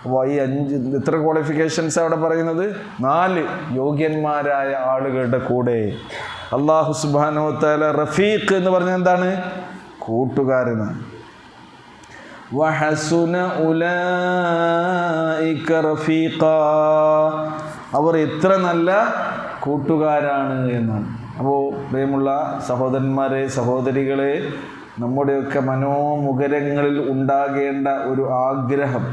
അപ്പോൾ ഈ 5 എത്ര ക്വാളിഫിക്കേഷൻസ് അവിടെ പറയുന്നത്? 4 യോഗ്യന്മാരായ ആളുകളുടെ കൂടെ അല്ലാഹു സുബ്ഹാനഹു വ തആല റഫീഖ് എന്ന് പറഞ്ഞാൽ എന്താണ്? കൂട്ടുകാരനാണ്. വഹസുന ഉലൈക റഫീഖാ, അവർ എത്ര നല്ല കൂട്ടുകാരാണ് എന്നാണ്. അപ്പോൾ പ്രിയമുള്ള സഹോദരന്മാരെ, സഹോദരികളെ, നമ്മുടെയൊക്കെ മനോമുഖരങ്ങളിൽ ഉണ്ടാകേണ്ട ഒരു ആഗ്രഹം,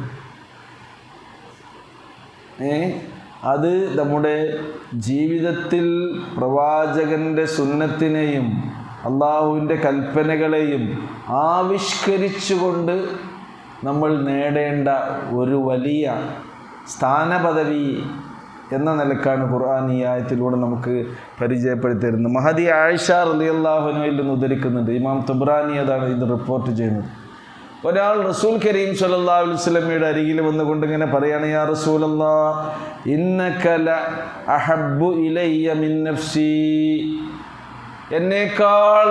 അത് നമ്മുടെ ജീവിതത്തിൽ പ്രവാചകൻ്റെ സുന്നത്തിനെയും അള്ളാഹുവിൻ്റെ കൽപ്പനകളെയും ആവിഷ്കരിച്ചുകൊണ്ട് നമ്മൾ നേടേണ്ട ഒരു വലിയ സ്ഥാനപദവി എന്ന നിലക്കാണ് ഖുർആൻ ഈ ആയത്തിലൂടെ നമുക്ക് പരിചയപ്പെടുത്തിയിരുന്നത്. മഹദി ആയിഷ റളിയല്ലാഹു അൻഹയിൽ നിന്ന് ഉദ്ധരിക്കുന്നുണ്ട്. ഇമാം തബ്രാനി അതാണ് ഇത് റിപ്പോർട്ട് ചെയ്യുന്നത്. ഒരാൾ റസൂൽ കരീം സ്വല്ലല്ലാഹു അലൈഹി വസല്ലമയുടെ അരികിൽ വന്നുകൊണ്ട് ഇങ്ങനെ പറയാണ്, യാ റസൂലല്ലാഹ് ഇന്നക ല അഹബ്ബു ഇലയ്യ മിൻ നഫ്സി, എന്നേക്കാൾ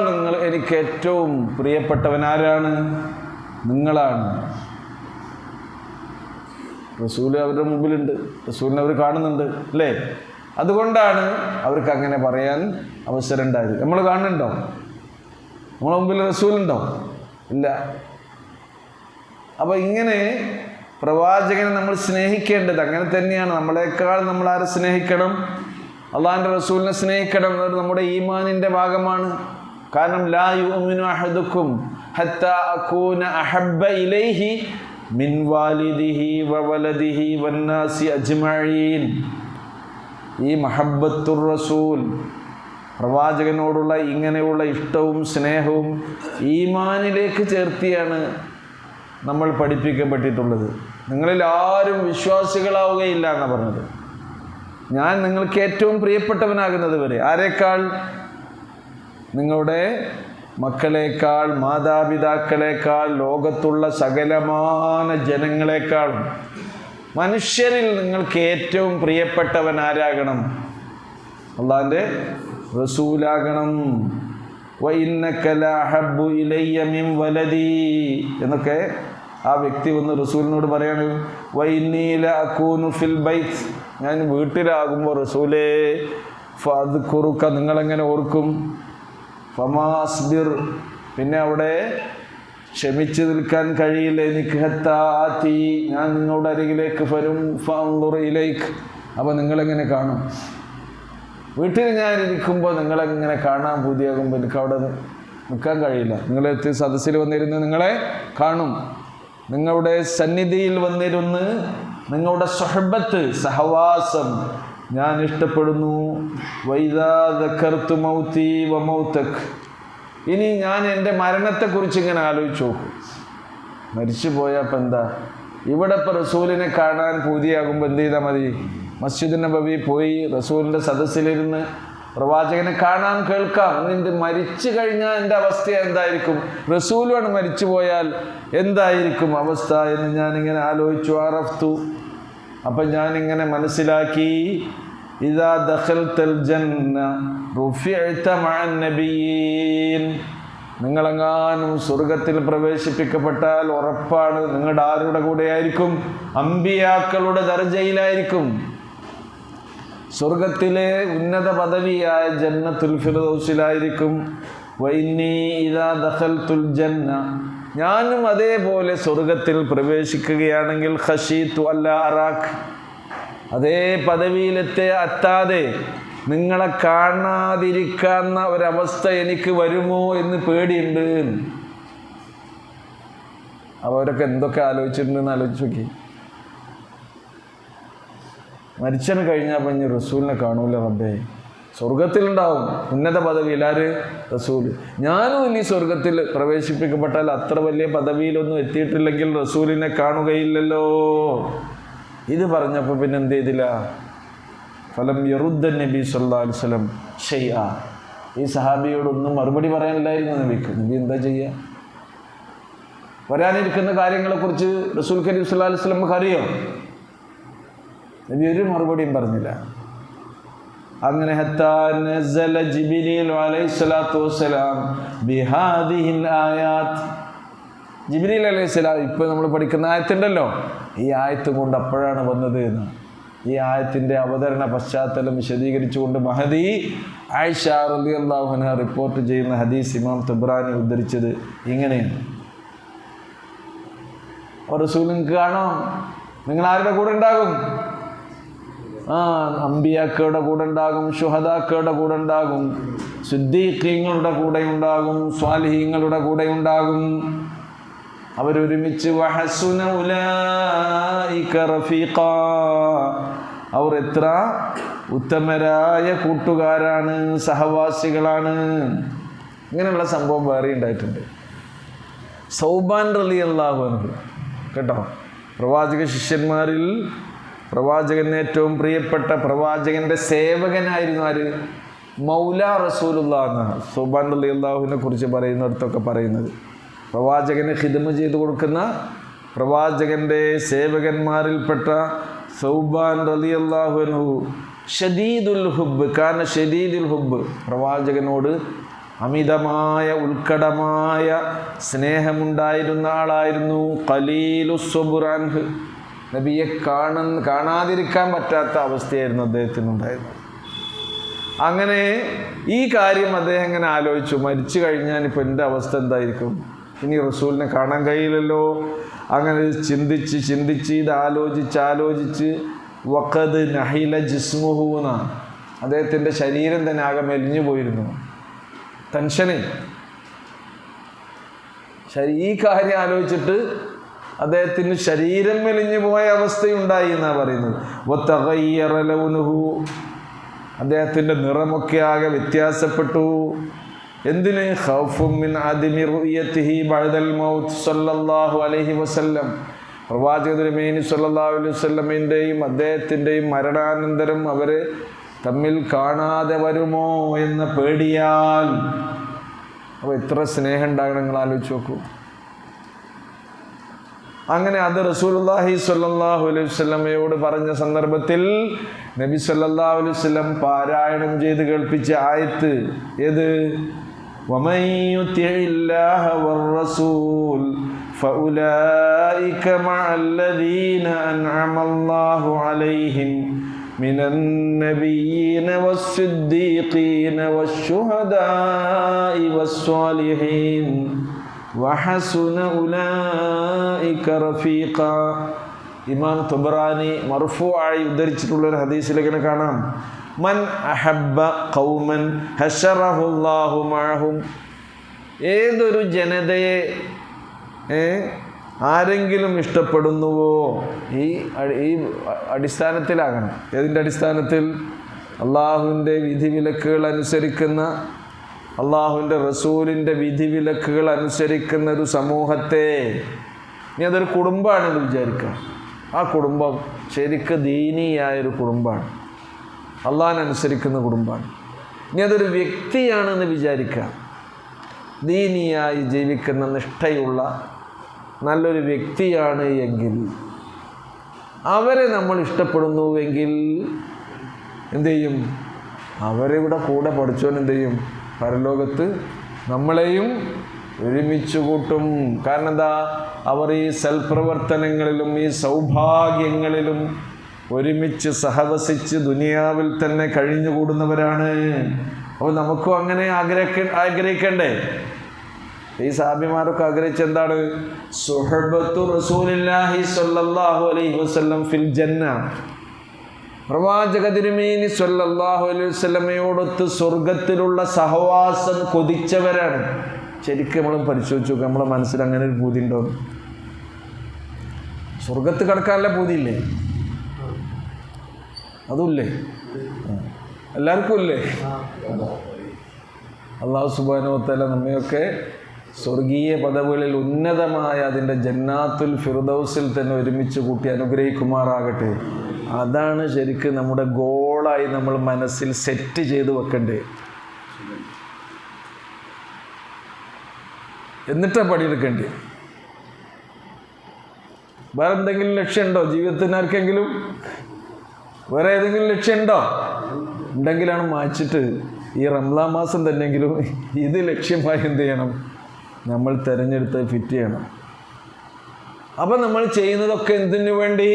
എനിക്ക് ഏറ്റവും പ്രിയപ്പെട്ടവൻ ആരാണ്? നിങ്ങളാണ്. റസൂൽ അവരുടെ മുമ്പിലുണ്ട്, റസൂലിനെ അവർ കാണുന്നുണ്ട് അല്ലേ? അതുകൊണ്ടാണ് അവർക്ക് അങ്ങനെ പറയാൻ അവസരം ഉണ്ടായത്. നമ്മൾ കാണുന്നുണ്ടോ? നമ്മളെ മുമ്പിൽ റസൂലുണ്ടോ? ഇല്ല. അപ്പോൾ ഇങ്ങനെ പ്രവാചകനെ നമ്മൾ സ്നേഹിക്കേണ്ടത് അങ്ങനെ തന്നെയാണ്. നമ്മളെക്കാൾ നമ്മൾ ആരെ സ്നേഹിക്കണം? അള്ളാഹിൻ്റെ റസൂലിനെ സ്നേഹിക്കണം എന്നത് നമ്മുടെ ഈമാനിൻ്റെ ഭാഗമാണ്. കാരണം ലാ യുഅ്മിനു അഹദുക്കും ഹത്താ അകൂന അഹബ്ബ ഇലൈഹി മിൻ വാലിദിഹി വവലദിഹി വന്നാസി അജ്മഈൻ. ഈ മഹബ്ബത്തുർ റസൂൽ, പ്രവാചകനോടുള്ള ഇങ്ങനെയുള്ള ഇഷ്ടവും സ്നേഹവും ഈമാനിലേക്ക് ചേർത്തിയാണ് നമ്മൾ പഠിപ്പിക്കപ്പെട്ടിട്ടുള്ളത്. നിങ്ങളിൽ ആരും വിശ്വാസികളാവുകയില്ല എന്നാണ് പറഞ്ഞത്. ഞാൻ നിങ്ങൾക്ക് ഏറ്റവും പ്രിയപ്പെട്ടവനാകുന്നത് വരെ. ആരെക്കാൾ? നിങ്ങളുടെ മക്കളേക്കാൾ, മാതാപിതാക്കളേക്കാൾ, ലോകത്തുള്ള സകലമാന ജനങ്ങളെക്കാളും. മനുഷ്യരിൽ നിങ്ങൾക്ക് ഏറ്റവും പ്രിയപ്പെട്ടവൻ ആരാകണം? അള്ളാഹിൻ്റെ റസൂലാകണം. വഇന്നക ലഅഹബ്ബു ഇലയ്യ മിൻ വലദി എന്നൊക്കെ ആ വ്യക്തി വന്ന് റസൂലിനോട് പറയാണ്. വഇന്നീ ലഅകൂനു ഫിൽ ബൈത്ത്, ഞാൻ വീട്ടിലാകുമ്പോൾ റസൂലേ ഫഅദ്കുറുക, നിങ്ങളെങ്ങനെ ഓർക്കും? ഫമാ അസ്ബിർ, പിന്നെ അവിടെ ക്ഷമിച്ചു നിൽക്കാൻ കഴിയില്ല എനിക്ക്. ഹത്താ ആതി, ഞാൻ നിങ്ങളുടെ അരികിലേക്ക് വരും. ഫഅൻദുർ ഇലൈക്, അപ്പോൾ നിങ്ങളെങ്ങനെ കാണും? വീട്ടിൽ ഞാൻ ഇരിക്കുമ്പോൾ നിങ്ങളെങ്ങനെ കാണാൻ പൂതിയാകുമ്പോൾ എനിക്ക് അവിടെ നിൽക്കാൻ കഴിയില്ല. നിങ്ങളെത്തി സദസ്സിൽ വന്നിരുന്ന് നിങ്ങളെ കാണും. നിങ്ങളുടെ സന്നിധിയിൽ വന്നിരുന്ന് നിങ്ങളുടെ സുഹബത്ത്, സഹവാസം ഞാൻ ഇഷ്ടപ്പെടുന്നു. വൈദാ ദക്കർതു മൗതി വ മൗതക്, ഇനി ഞാൻ എൻ്റെ മരണത്തെക്കുറിച്ച് ഇങ്ങനെ ആലോചിച്ച് നോക്കും. മരിച്ചു പോയാൽ ഇപ്പം എന്താ? ഇവിടെ ഇപ്പോൾ റസൂലിനെ കാണാൻ പൂതിയാകുമ്പോൾ എന്ത് ചെയ്താൽ മതി? മസ്ജിദ് നബവി പോയി റസൂലിൻ്റെ സദസ്സിലിരുന്ന് പ്രവാചകനെ കാണാൻ, കേൾക്കാം. നിന്റെ മരിച്ചു കഴിഞ്ഞാൽ എൻ്റെ അവസ്ഥ എന്തായിരിക്കും? റസൂലാണ് മരിച്ചു പോയാൽ എന്തായിരിക്കും അവസ്ഥ എന്ന് ഞാനിങ്ങനെ ആലോചിച്ചു. അറഫ്തു, അപ്പം ഞാനിങ്ങനെ മനസ്സിലാക്കി. ഇദാ ദഖൽതൽ ജന്ന റുഫിഅത മഅൻ നബിയ്യീൻ, നിങ്ങളെങ്ങാനും സ്വർഗത്തിൽ പ്രവേശിപ്പിക്കപ്പെട്ടാൽ ഉറപ്പാണ് നിങ്ങളുടെ ആരുടെ കൂടെയായിരിക്കും? അമ്പിയാക്കളുടെ ദർജയിലായിരിക്കും. സ്വർഗത്തിലെ ഉന്നത പദവിയായ ജന്നത്തുൽ ഫിർദൗസിലായിരിക്കും. വഇന്നീ ഇദാ ദഖൽതുൽ ജന്ന, ഞാനും അതേപോലെ സ്വർഗത്തിൽ പ്രവേശിക്കുകയാണെങ്കിൽ ഖശീതു അല്ലാ അറാഖ്, അതേ പദവിയിലെത്താതെ നിങ്ങളെ കാണാതിരിക്കാവുന്ന ഒരവസ്ഥ എനിക്ക് വരുമോ എന്ന് പേടിയുണ്ട്. അവരൊക്കെ എന്തൊക്കെ ആലോചിച്ചിട്ടുണ്ടെന്ന് ആലോചിച്ച് നോക്കി. മരിച്ചന് കഴിഞ്ഞാൽ പറഞ്ഞ് റസൂലിനെ കാണൂല റബ്ബേ, സ്വർഗത്തിലുണ്ടാവും ഉന്നത പദവിയിൽ. ആര്? റസൂല്. ഞാനും ഇനി സ്വർഗത്തിൽ പ്രവേശിപ്പിക്കപ്പെട്ടാൽ അത്ര വലിയ പദവിയിലൊന്നും എത്തിയിട്ടില്ലെങ്കിൽ റസൂലിനെ കാണുകയില്ലല്ലോ. ഇത് പറഞ്ഞപ്പോൾ പിന്നെ എന്ത് ചെയ്തില്ല? ഫലം യറുദ്ദ നബി സല്ലല്ലാഹു അലൈഹി വസല്ലം ഷൈഅ, ഈ സഹാബിയോടൊന്നും മറുപടി പറയാനില്ലായിരുന്നു നബിക്ക്. നബി എന്താ ചെയ്യുക? വരാനിരിക്കുന്ന കാര്യങ്ങളെക്കുറിച്ച് റസൂൽ കരീം സല്ലല്ലാഹു അലൈഹി വസല്ലം അറിയോ? നബി ഒരു മറുപടിയും പറഞ്ഞില്ല. അങ്ങനെ ഹത്താ നസല ജിബ്രീൽ അലൈഹിസ്സലാത്തു വസ്സലാം ബിഹാദിഹിൽ ആയാത്ത്, ജിബ്രീൽ അലൈഹിസ്സലാം ഇപ്പോൾ നമ്മൾ പഠിക്കുന്ന ആയത്തുണ്ടല്ലോ, ഈ ആയത്ത് കൊണ്ട് അപ്പോഴാണ് വന്നത് എന്ന്. ഈ ആയത്തിൻ്റെ അവതരണ പശ്ചാത്തലം വിശദീകരിച്ചുകൊണ്ട് മഹദി ആയിഷ റളിയല്ലാഹു അൻഹ റിപ്പോർട്ട് ചെയ്യുന്ന ഹദീസ് ഇമാം തബ്രാനി ഉദ്ധരിച്ചത് ഇങ്ങനെയാണ്. റസൂൽ നിങ്ങൾക്ക് കാണാം, നിങ്ങൾ ആരുടെ കൂടെ ഉണ്ടാകും? അമ്പിയാക്കളുടെ കൂടെ ഉണ്ടാകും, ശുഹദാക്കളുടെ കൂടെ ഉണ്ടാകും, സിദ്ദീഖീങ്ങളുടെ കൂടെ ഉണ്ടാകും, സ്വാലിഹീങ്ങളുടെ കൂടെ ഉണ്ടാകും. അവരൊരുമിച്ച് വഹസുന ഉലൈക റഫീഖാ, അവർ എത്ര ഉത്തമരായ കൂട്ടുകാരാണ്, സഹവാസികളാണ്. ഇങ്ങനെയുള്ള സംഭവം വേറെ ഉണ്ടായിട്ടുണ്ട്. സൗബാൻ റളിയല്ലാഹു അൻഹു കേട്ടോ, പ്രവാചക ശിഷ്യന്മാരിൽ പ്രവാചകന് ഏറ്റവും പ്രിയപ്പെട്ട പ്രവാചകന്റെ സേവകനായിരുന്നു ആര്? മൗലാ റസൂലുള്ളാഹ് എന്നാണ് സൗബാൻ റളിയല്ലാഹുവിനെ കുറിച്ച് പറയുന്നിടത്തൊക്കെ പറയുന്നത്. പ്രവാചകന് ഖിദ്മ ചെയ്തു കൊടുക്കുന്ന പ്രവാചകന്റെ സേവകന്മാരിൽപ്പെട്ട സൗബാൻ റളിയല്ലാഹു അൻഹു ഷദീദുൽ ഹുബ്ബ്, കാന ഷദീദുൽ ഹുബ്ബ്, പ്രവാചകനോട് അമിതമായ ഉത്കടമായ സ്നേഹമുണ്ടായിരുന്ന ആളായിരുന്നു. ഖലീലുസ് സബ്ർ അൻഹു, നബിയെ കാണാതിരിക്കാൻ പറ്റാത്ത അവസ്ഥയായിരുന്നു അദ്ദേഹത്തിനുണ്ടായിരുന്നത്. അങ്ങനെ ഈ കാര്യം അദ്ദേഹം ഇങ്ങനെ ആലോചിച്ചു, മരിച്ചു കഴിഞ്ഞാൽ ഇപ്പോൾ എൻ്റെ അവസ്ഥ എന്തായിരിക്കും, ഇനി റസൂലിനെ കാണാൻ കഴിയില്ലല്ലോ. അങ്ങനെ ചിന്തിച്ച് ഇത് ആലോചിച്ച് വഖദ് നഹില ജിസ്മുഹു എന്നാണ്, അദ്ദേഹത്തിൻ്റെ ശരീരം തന്നെ ആകെ മെലിഞ്ഞു പോയിരുന്നു. ടെൻഷന് ഈ കാര്യം ആലോചിച്ചിട്ട് അദ്ദേഹത്തിന് ശരീരം മെലിഞ്ഞു പോയ അവസ്ഥയുണ്ടായി എന്നാണ് പറയുന്നത്. വതഗയ്യറ ലൗനുഹു, അദ്ദേഹത്തിൻ്റെ നിറമൊക്കെ ആകെ വ്യത്യാസപ്പെട്ടു. എന്തിന്? ഖൗഫും മിൻ അദമി റുയതിഹി ബഅദൽ മൗത്ത് സല്ലല്ലാഹു അലൈഹി വസല്ലം, പ്രവാചക തിരുമേനി സല്ലല്ലാഹു അലൈഹി വസല്ലമിൻ്റെയും അദ്ദേഹത്തിൻ്റെയും മരണാനന്തരം അവരെ തമ്മിൽ കാണാതെ വരുമോ എന്ന പേടിയാൽ. അപ്പോൾ എത്ര സ്നേഹം ഉണ്ടാകണം നിങ്ങൾ ആലോചിച്ച് നോക്കൂ. അങ്ങനെ അത് റസൂലുള്ളാഹി സ്വല്ലല്ലാഹു അലൈഹി വസല്ലമയോട് പറഞ്ഞ സന്ദർഭത്തിൽ നബി സ്വല്ലല്ലാഹു അലൈഹി വസല്ലം പാരായണം ചെയ്ത് കേൾപ്പിച്ച ആയത്ത് ഏത്? വമൻ യുതിഇല്ലാഹ വറസൂൽ ഫഉലൈക മഅല്ലദീന അൻഅമല്ലാഹു അലൈഹിം മിനൻ നബിയ്യീന വസ്സിദ്ദീഖീന വശുഹദാഇ വസ്സാലിഹീൻ വഹസുന ഉലൈക റഫീഖ. ഇമാം തബ്റാനി മർഫൂആയി ഉദ്ധരിച്ചിട്ടുള്ളൊരു ഹദീസിൽ ഇങ്ങനെ കാണാം, മൻ അഹബ്ബ ഖൗമൻ ഹശറഹുല്ലാഹു മഅഹും, ഏതൊരു ജനതയെ ആരെങ്കിലും ഇഷ്ടപ്പെടുന്നുവോ, ഈ അടിസ്ഥാനത്തിലാകണം. ഏതിൻ്റെ അടിസ്ഥാനത്തിൽ? അള്ളാഹുവിൻ്റെ വിധിവിലക്കുകൾ അനുസരിക്കുന്ന, അള്ളാഹുവിൻ്റെ റസൂലിൻ്റെ വിധിവിലക്കുകൾ അനുസരിക്കുന്ന ഒരു സമൂഹത്തെ, ഇനി അതൊരു കുടുംബമാണെന്ന് വിചാരിക്കുക. ആ കുടുംബം ശരിക്ക് ദീനിയായൊരു കുടുംബമാണ്, അള്ളാഹിനനുസരിക്കുന്ന കുടുംബമാണ്. ഇനി അതൊരു വ്യക്തിയാണെന്ന് വിചാരിക്കുക, ദീനിയായി ജീവിക്കുന്ന നിഷ്ഠയുള്ള നല്ലൊരു വ്യക്തിയാണ് എങ്കിൽ, അവരെ നമ്മൾ ഇഷ്ടപ്പെടുന്നുവെങ്കിൽ എന്തു ചെയ്യും? അവരുടെ കൂടെ പഠിച്ചവൻ എന്തു ചെയ്യും? പരലോകത്ത് നമ്മളെയും ഒരുമിച്ച് കൂട്ടും. കാരണം എന്താ? അവർ ഈ സൽപ്രവർത്തനങ്ങളിലും ഈ സൗഭാഗ്യങ്ങളിലും ഒരുമിച്ച് സഹവസിച്ച് ദുനിയാവിൽ തന്നെ കഴിഞ്ഞുകൂടുന്നവരാണ്. അപ്പോൾ നമുക്കും അങ്ങനെ ആഗ്രഹിക്കണ്ടേ? ഈ സാബിമാരൊക്കെ ആഗ്രഹിച്ച എന്താണ്? സുഹബത്തു റസൂലില്ലാഹി സ്വല്ലല്ലാഹു അലൈഹി വസല്ലം ഫിൽ ജന്ന, പ്രവാചക തിരുമേനി സ്വല്ലല്ലാഹു അലൈഹി വസല്ലമയോടൊത്ത് സ്വർഗത്തിലുള്ള സഹവാസം കൊതിച്ചവരാണ്. ശരിക്കും നമ്മളും പരിശോധിച്ചു നോക്കുക, നമ്മളെ മനസ്സിൽ അങ്ങനെ ഒരു പൂതി ഉണ്ടോ? സ്വർഗത്ത് കിടക്കാനുള്ള പൂതിയില്ലേ? അതുമില്ലേ? എല്ലാവർക്കും ഇല്ലേ? അല്ലാഹു സുബ്ഹാനഹു വ തആല നമ്മയൊക്കെ സ്വർഗീയ പദവികളിൽ ഉന്നതമായ അതിൻ്റെ ജന്നാത്തുൽ ഫിർദൗസിൽ തന്നെ ഒരുമിച്ച് കൂട്ടി അനുഗ്രഹിക്കുമാറാകട്ടെ. അതാണ് ശരിക്കും നമ്മുടെ ഗോളായി നമ്മൾ മനസ്സിൽ സെറ്റ് ചെയ്ത് വെക്കണ്ടേ. എന്നിട്ടാണ് പണിയെടുക്കേണ്ടി. വേറെ എന്തെങ്കിലും ലക്ഷ്യമുണ്ടോ ജീവിതത്തിന്? ആർക്കെങ്കിലും വേറെ ഏതെങ്കിലും ലക്ഷ്യമുണ്ടോ? ഉണ്ടെങ്കിലാണ് മാച്ചിട്ട് ഈ റംസാൻ മാസം തന്നെയെങ്കിലും ഇത് ലക്ഷ്യമായി എന്ത് ചെയ്യണം? നമ്മൾ തിരഞ്ഞെടുത്ത് ഫിറ്റ് ചെയ്യണം. അപ്പം നമ്മൾ ചെയ്യുന്നതൊക്കെ എന്തിനു വേണ്ടി?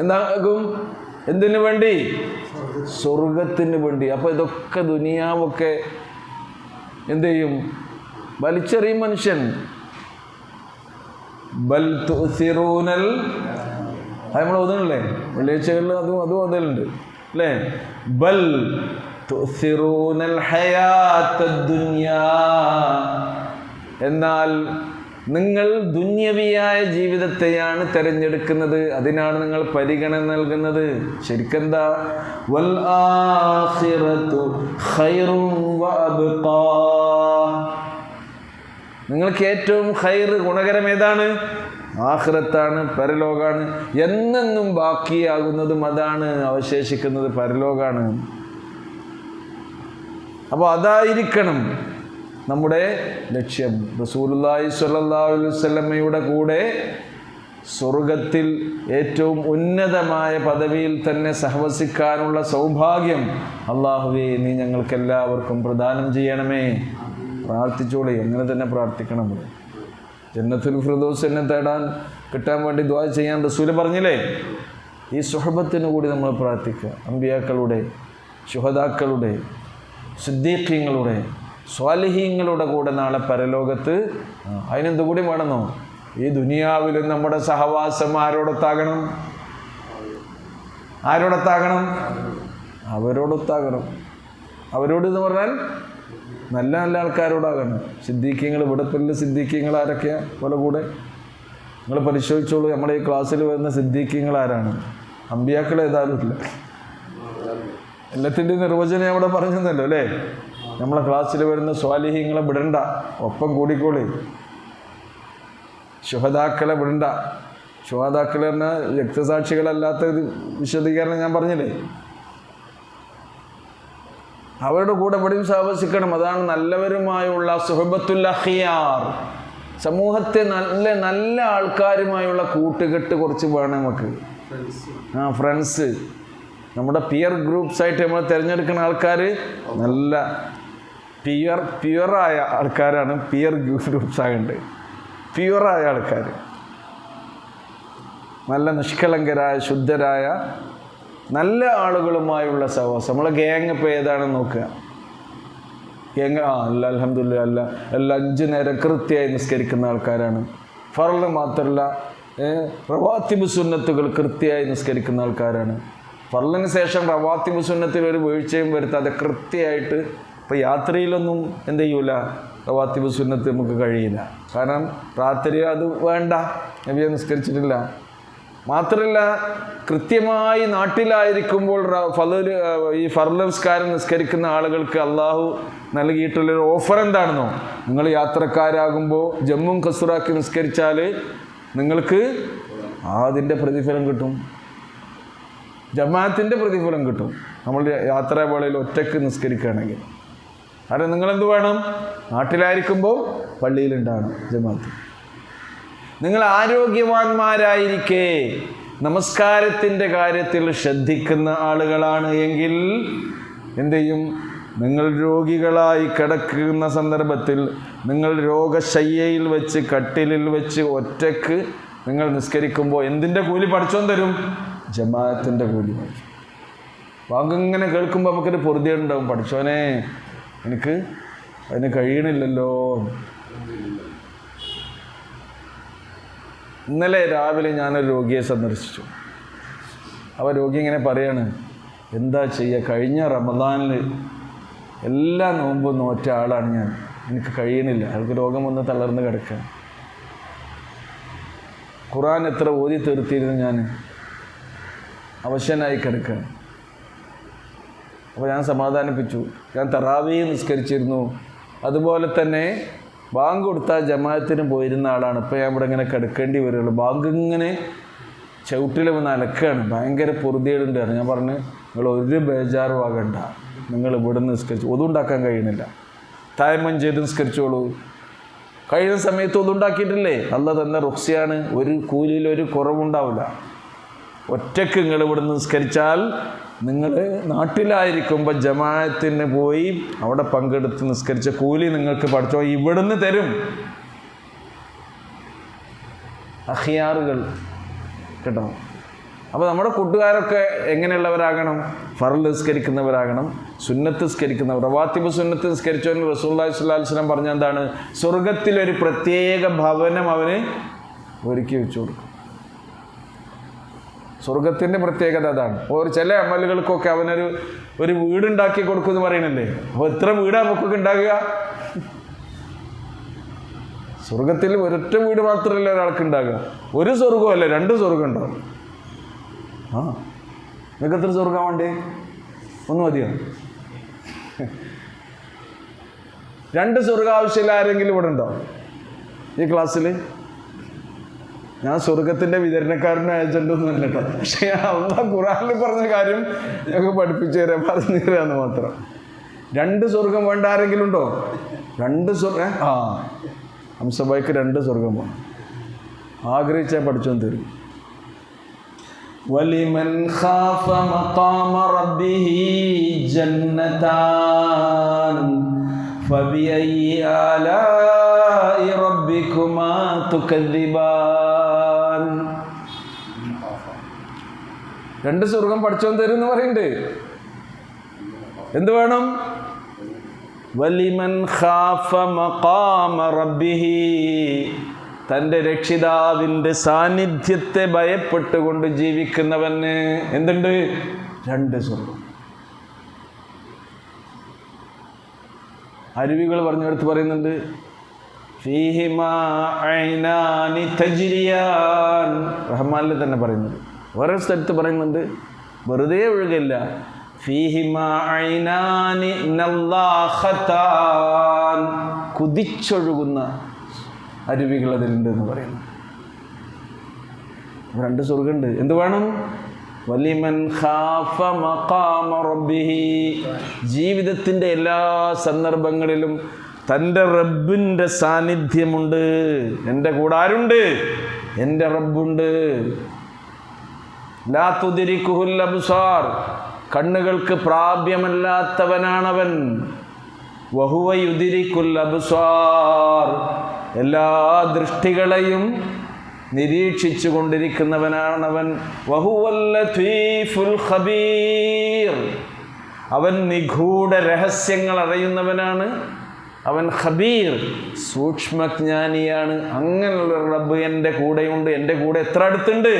എന്താകും? എന്തിനു വേണ്ടി? സ്വർഗത്തിന് വേണ്ടി. അപ്പോൾ ഇതൊക്കെ ദുനിയാവൊക്കെ എന്ത് ചെയ്യും? വലിച്ചെറിയും മനുഷ്യൻ. ബൽ തുസിറൂനൽ, അത് നമ്മൾ ഓതുന്നില്ലേ വെള്ളിയാഴ്ചകളിൽ? അതും ഓതലുണ്ട് അല്ലേ? ബൽ തുസിറൂനൽ ഹയാത്തദ് ദുനിയാ, എന്നാൽ നിങ്ങൾ ദുന്യവിയായ ജീവിതത്തെയാണ് തിരഞ്ഞെടുക്കുന്നത്, അതിനാണ് നിങ്ങൾ പരിഗണന നൽകുന്നത്. ശരിക്കെന്താ? വൽ ആഖിറതു ഖൈറുൻ വഅബ്ഖാ, നിങ്ങൾക്ക് ഏറ്റവും ഖൈർ, ഗുണകരം ഏതാണ്? ആഖിറത്താണ്, പരലോകാണ്. എന്നെന്നും ബാക്കിയാകുന്നതും അതാണ്, അവശേഷിക്കുന്നത് പരലോകാണ്. അപ്പോൾ അതായിരിക്കണം നമ്മുടെ ലക്ഷ്യം. റസൂലുള്ളാഹി സ്വല്ലല്ലാഹു അലൈഹി വസല്ലമയുടെ കൂടെ സ്വർഗത്തിൽ ഏറ്റവും ഉന്നതമായ പദവിയിൽ തന്നെ സഹവസിക്കാനുള്ള സൗഭാഗ്യം അല്ലാഹുവേ നീ ഞങ്ങൾക്കെല്ലാവർക്കും പ്രദാനം ചെയ്യണമേ. പ്രാർത്ഥിച്ചോളി, അങ്ങനെ തന്നെ പ്രാർത്ഥിക്കണം. ജന്നത്തുൽ ഫിർദൗസ് എന്നെ കിട്ടാൻ വേണ്ടി ദുആ ചെയ്യാൻ റസൂൽ പറഞ്ഞില്ലേ? ഈ സുഹബത്തിന് കൂടി നമ്മൾ പ്രാർത്ഥിക്കുക. അമ്പിയാക്കളുടെ, ശുഹദാക്കളുടെ, സിദ്ദീഖീങ്ങളുടെ, സ്വാലിഹീങ്ങളുടെ കൂടെ നാളെ പരലോകത്ത്. അതിനെന്തു കൂടി വേണമെന്നോ? ഈ ദുനിയാവിലും നമ്മുടെ സഹവാസം ആരോടൊത്താകണം? ആരോടൊത്താകണം? അവരോടൊത്താകണം. അവരോട് എന്ന് പറഞ്ഞാൽ നല്ല നല്ല ആൾക്കാരോടാകണം. സിദ്ദീഖീങ്ങൾ, ഇവിടെപ്പല്ല സിദ്ദീഖീങ്ങൾ ആരൊക്കെയാണ്? പോലെ കൂടെ നിങ്ങൾ പരിശോധിച്ചോളൂ. നമ്മുടെ ഈ ക്ലാസ്സിൽ വരുന്ന സിദ്ദീഖീങ്ങൾ ആരാണ്? അമ്പിയാക്കൾ ഏതായാലും ഇല്ല. എല്ലാത്തിൻ്റെ നിർവചനം അവിടെ പറഞ്ഞതല്ലോ അല്ലേ? നമ്മളെ ക്ലാസ്സിൽ വരുന്ന സ്വാലിഹീങ്ങളെ വിടണ്ട, ഒപ്പം കൂടിക്കോളി. ശുഹദാക്കളെ വിടണ്ട. ശുഹദാക്കൾ പറഞ്ഞാൽ രക്തസാക്ഷികളല്ലാത്ത വിശദീകരണം ഞാൻ പറഞ്ഞില്ലേ? അവരുടെ കൂടെ എവിടെയും സഹവസിക്കണം. അതാണ് നല്ലവരുമായുള്ള സുഹബത്തുൽ അഖിയാർ. സമൂഹത്തെ നല്ല നല്ല ആൾക്കാരുമായുള്ള കൂട്ടുകെട്ട് കുറച്ച് വേണം നമുക്ക്. ഫ്രണ്ട്സ്, നമ്മുടെ പിയർ ഗ്രൂപ്പ്സായിട്ട് നമ്മൾ തിരഞ്ഞെടുക്കുന്ന ആൾക്കാർ നല്ല പ്യുവറായ ആൾക്കാരാണ്. പിയർ ഗ്രൂപ്പ്സ് ആകേണ്ടത് പ്യുവറായ ആൾക്കാർ, നല്ല നിഷ്കളങ്കരായ, ശുദ്ധരായ നല്ല ആളുകളുമായുള്ള സഹവാസം. നമ്മളെ ഗ്യാങ് ഇപ്പോൾ ഏതാണെന്ന് നോക്കുക. ഗ്യാങ് അല്ല അൽഹംദുലില്ലാ അല്ല എല്ലാം 5 നേരം കൃത്യമായി നിസ്കരിക്കുന്ന ആൾക്കാരാണ്. ഫർള് മാത്രമല്ല, റവാത്തിബ് സുന്നത്തുകൾ കൃത്യമായി നിസ്കരിക്കുന്ന ആൾക്കാരാണ്. ഫർളിന് ശേഷം റവാത്തിബ് സുന്നത്തിൽ ഒരു വീഴ്ചയും വരുത്താതെ കൃത്യമായിട്ട്. ഇപ്പോൾ യാത്രയിലൊന്നും എന്ത് ചെയ്യൂല, റവാത്തിബ് സുന്നത്ത് നമുക്ക് കഴിയില്ല. കാരണം രാത്രി അത് വേണ്ട, നബിയെ നിസ്കരിച്ചിട്ടില്ല. മാത്രമല്ല, കൃത്യമായി നാട്ടിലായിരിക്കുമ്പോൾ ഈ ഫർള് നിസ്കാരം നിസ്കരിക്കുന്ന ആളുകൾക്ക് അള്ളാഹു നൽകിയിട്ടുള്ളൊരു ഓഫർ എന്താണെന്നോ? നിങ്ങൾ യാത്രക്കാരാകുമ്പോൾ ജമ്മും കസുറാക്കി നിസ്കരിച്ചാൽ നിങ്ങൾക്ക് അതിൻ്റെ പ്രതിഫലം കിട്ടും, ജമാഅത്തിൻ്റെ പ്രതിഫലം കിട്ടും. നമ്മൾ യാത്രാവേളയിൽ ഒറ്റയ്ക്ക് നിസ്കരിക്കുകയാണെങ്കിൽ. കാരണം നിങ്ങളെന്ത് വേണം? നാട്ടിലായിരിക്കുമ്പോൾ പള്ളിയിലുണ്ടാകണം ജമാഅത്ത്. നിങ്ങൾ ആരോഗ്യവാന്മാരായിരിക്കെ നമസ്കാരത്തിൻ്റെ കാര്യത്തിൽ ശ്രദ്ധിക്കുന്ന ആളുകളാണ് എങ്കിൽ എന്തു ചെയ്യും? നിങ്ങൾ രോഗികളായി കിടക്കുന്ന സന്ദർഭത്തിൽ, നിങ്ങൾ രോഗശയ്യയിൽ വെച്ച്, കട്ടിലിൽ വെച്ച് ഒറ്റയ്ക്ക് നിങ്ങൾ നിസ്കരിക്കുമ്പോൾ എന്തിൻ്റെ കൂലി പഠിച്ചോൻ തരും? ജമാഅത്തിൻ്റെ കൂലി. വാങ്ങിങ്ങനെ കേൾക്കുമ്പോൾ നമുക്കൊരു പൊറുതിയുണ്ടാവും. പഠിച്ചോനെ, എനിക്ക് അതിന് കഴിയണില്ലല്ലോ. ഇന്നലെ രാവിലെ ഞാനൊരു രോഗിയെ സന്ദർശിച്ചു. അപ്പോൾ രോഗി ഇങ്ങനെ പറയാണ്, എന്താ ചെയ്യുക, കഴിഞ്ഞ റമദാനിൽ എല്ലാ നോമ്പും നോറ്റ ആളാണ് ഞാൻ, എനിക്ക് കഴിയണില്ല. അയാൾക്ക് രോഗം വന്ന് തളർന്ന് കിടക്കുക. ഖുർആൻ എത്ര ഓതി തീർത്തിരുന്നു, ഞാൻ അവശനായി കിടക്കുക. അപ്പോൾ ഞാൻ സമാധാനിപ്പിച്ചു. ഞാൻ തറാവീഹ് നിസ്കരിച്ചിരുന്നു, അതുപോലെ തന്നെ ബാങ്ക് കൊടുത്താൽ ജമാഅത്തിന് പോയിരുന്ന ആളാണ്. ഇപ്പോൾ ഞാൻ ഇവിടെ ഇങ്ങനെ കിടക്കേണ്ടി വരുള്ളൂ. ബാങ്ക് ഇങ്ങനെ ചവിട്ടിൽ വന്ന് അലക്കുകയാണ്, ഭയങ്കര പൊറുതിയേടുണ്ട്. ഞാൻ പറഞ്ഞു, നിങ്ങൾ ഒരു ബേജാറും ആകണ്ട, നിങ്ങൾ ഇവിടെ നിന്ന് നിസ്കരിച്ചു. ഒതുണ്ടാക്കാൻ കഴിയണില്ല, തായ്മം ചെയ്ത് നിസ്കരിച്ചോളൂ. കഴിയുന്ന സമയത്ത് ഒതുണ്ടാക്കിയിട്ടില്ലേ? അല്ലാഹ് തന്ന റുക്സിയാണ്, ഒരു കൂലിയിൽ ഒരു കുറവുണ്ടാവില്ല. ഒറ്റയ്ക്ക് നിങ്ങൾ ഇവിടെ നിന്ന് നിസ്കരിച്ചാൽ, നിങ്ങൾ നാട്ടിലായിരിക്കുമ്പോൾ ജമാഅത്തിന് പോയി അവിടെ പങ്കെടുത്ത് നിസ്കരിച്ച കൂലി നിങ്ങൾക്ക് പഠിച്ചോ ഇവിടുന്ന് തരും. അഖിയാറുകൾ കേട്ടോ. അപ്പോൾ നമ്മുടെ കൂട്ടുകാരൊക്കെ എങ്ങനെയുള്ളവരാകണം? ഫർള് നിസ്കരിക്കുന്നവരാകണം, സുന്നത്ത് നിസ്കരിക്കുന്നവർ. റവാത്തിബ് സുന്നത്ത് നിസ്കരിച്ചവന് റസൂലുള്ളാഹി സ്വല്ലല്ലാഹു അലൈഹി വസല്ലം പറഞ്ഞ എന്താണ്? സ്വർഗത്തിലൊരു പ്രത്യേക ഭവനം അവന് ഒരുക്കി വെച്ചു കൊടുക്കും. സ്വർഗത്തിൻ്റെ പ്രത്യേകത അതാണ്. ഒരു ചില അമലുകൾക്കൊക്കെ അവനൊരു വീടുണ്ടാക്കി കൊടുക്കുമെന്ന് പറയണല്ലേ. അപ്പോൾ എത്ര വീടാണ് നമുക്കൊക്കെ ഉണ്ടാകുക? സ്വർഗത്തിൽ ഒരൊറ്റ വീട് മാത്രമല്ല ഒരാൾക്ക് ഉണ്ടാകുക. ഒരു സ്വർഗമല്ല, 2 സ്വർഗം ഉണ്ടാവും. നിങ്ങൾക്ക് എത്ര സ്വർഗം വേണ്ടേ? 1 മതിയോ? 2 സ്വർഗം ആവശ്യമില്ല ആരെങ്കിലും ഇവിടെ ഉണ്ടോ ഈ ക്ലാസ്സിൽ? ഞാൻ സ്വർഗത്തിൻ്റെ വിതരണക്കാരനും ഏജൻ്റൊന്നും കേട്ടോ. പക്ഷേ അള്ളാഹ് ഖുർആനിൽ പറഞ്ഞ കാര്യം ഞങ്ങൾക്ക് പഠിപ്പിച്ചു തരാം, പറഞ്ഞു തരാമെന്ന് മാത്രം. 2 സ്വർഗം വേണ്ട ആരെങ്കിലും ഉണ്ടോ? 2 സ്വർഗം. ഹംസബായിക്ക് 2 സ്വർഗം വേണം. ആഗ്രഹിച്ചാൽ പഠിച്ചോന്ന് തരും. വലിമൻ ഖാഫ മഖാമ റബ്ബിഹി ജന്നതാൻ ഫബിഅയ്യി ആലാഇ റബ്ബികുമാ തുകദ്ദിബാൻ. 2 സ്വർഗം പഠിച്ചോന്ന് തരും എന്ന് പറയുന്നുണ്ട്. എന്ത് വേണം? വലിമൻ ഖാഫ മഖാമ റബ്ബിഹി, തൻ്റെ രക്ഷിതാവിൻ്റെ സാന്നിധ്യത്തെ ഭയപ്പെട്ടുകൊണ്ട് ജീവിക്കുന്നവന് എന്തുണ്ട്? 2 സ്വർഗം. അരുവികൾ പറഞ്ഞെടുത്ത് പറയുന്നുണ്ട്, ഫീഹിമാ ഐനാനി തജ്രിയാൻ. റഹ്മാനിൽ തന്നെ പറയുന്നുണ്ട്. ഓരോ സ്ഥലത്ത് പറയുന്നുണ്ട്, വെറുതെ ഒഴുകില്ല. ഫീഹിമാ ഐനാനി നല്ലാഖതാൻ, കുതിച്ചൊഴുകുന്ന അരുവികൾ അതിലുണ്ട് എന്ന് പറയുന്നു. 2 സ്വർഗമുണ്ട്. എന്ത് വേണം? വലിമൻ ഖാഫ മഖാമ റബ്ബിഹി, ജീവിതത്തിൻ്റെ എല്ലാ സന്ദർഭങ്ങളിലും തൻ്റെ റബ്ബിൻ്റെ സാന്നിധ്യമുണ്ട്. എൻ്റെ കൂടെ ആരുണ്ട്? എൻ്റെ റബ്ബുണ്ട്. ലാ തുദ്രികുഹുൽ അബ്സാർ, കണ്ണുകൾക്ക് പ്രാപ്യമല്ലാത്തവനാണവൻ. വഹുവ യുദ്രികുൽ അബ്സാർ, എല്ലാ ദൃഷ്ടികളെയും നിരീക്ഷിച്ചു കൊണ്ടിരിക്കുന്നവനാണവൻ. വഹുവൽ ലതീഫുൽ ഖബീർ, അവൻ നിഗൂഢ രഹസ്യങ്ങൾ അറിയുന്നവനാണ്. അവൻ ഖബീർ, സൂക്ഷ്മജ്ഞാനിയാണ്. അങ്ങനെയുള്ള റബ്ബ് എൻ്റെ കൂടെയുണ്ട്. എൻ്റെ കൂടെ എത്ര അടുത്തുണ്ട്?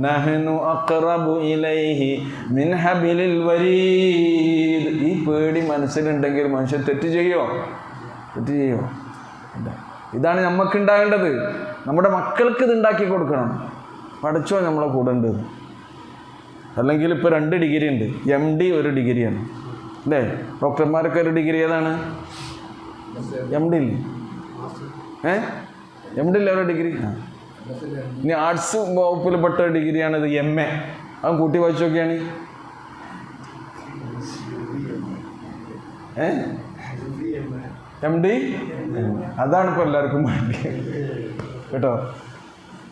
നഹ്നു അഖ്റബു ഇലൈഹി മിൻ ഹബിലിൽ വരീദ്. ഈ പേടി മനസ്സിലുണ്ടെങ്കിൽ മനുഷ്യൻ തെറ്റ് ചെയ്യോ? ഇതാണ് നമുക്കുണ്ടാകേണ്ടത്. നമ്മുടെ മക്കൾക്ക് ഇത് ഉണ്ടാക്കി കൊടുക്കണം. പഠിച്ചോ നമ്മളെ കൂടെ ഉണ്ട്. അല്ലെങ്കിൽ ഇപ്പോൾ 2 ഡിഗ്രി ഉണ്ട്. MD ഒരു ഡിഗ്രിയാണ് അല്ലേ? ഡോക്ടർമാരൊക്കെ ഒരു ഡിഗ്രി ഏതാണ്? MD ഇല്ലേ? MD ഇല്ല ഒരു ഡിഗ്രി. ഇനി ആർട്സ് വകുപ്പിൽപ്പെട്ട ഡിഗ്രിയാണിത്, MA. അത് കൂട്ടി വായിച്ചു നോക്കിയാണ്. MD അതാണ് ഇപ്പോൾ എല്ലാവർക്കും വേണ്ടി കേട്ടോ.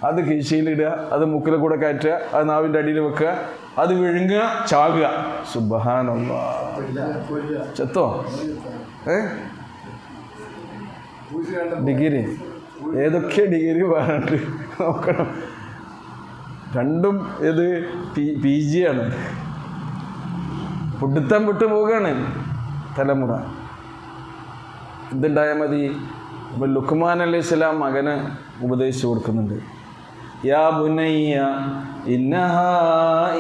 അത് കീശയിലിടുക, അത് മുക്കിൽ കൂടെ കയറ്റുക, അത് നാവിൻ്റെ അടിയിൽ വെക്കുക, അത് വിഴുങ്ങുക, ചാകുക. സുബ്ഹാനല്ലാഹ്. ചെത്തോ? ഡിഗ്രി ഏതൊക്കെ ഡിഗ്രി പറഞ്ഞിട്ട് നോക്കണം. 2ഉം ഇത് PG ആണ്. പുടുത്തം വിട്ടു പോവുകയാണ് തലമുറ. എന്തുണ്ടായാൽ മതി? അപ്പോൾ ലുക്മാൻ അലൈഹിസ്സലാം മകന് ഉപദേശിച്ചു കൊടുക്കുന്നുണ്ട്. യാ ബുനയ്യ ഇന്നഹാ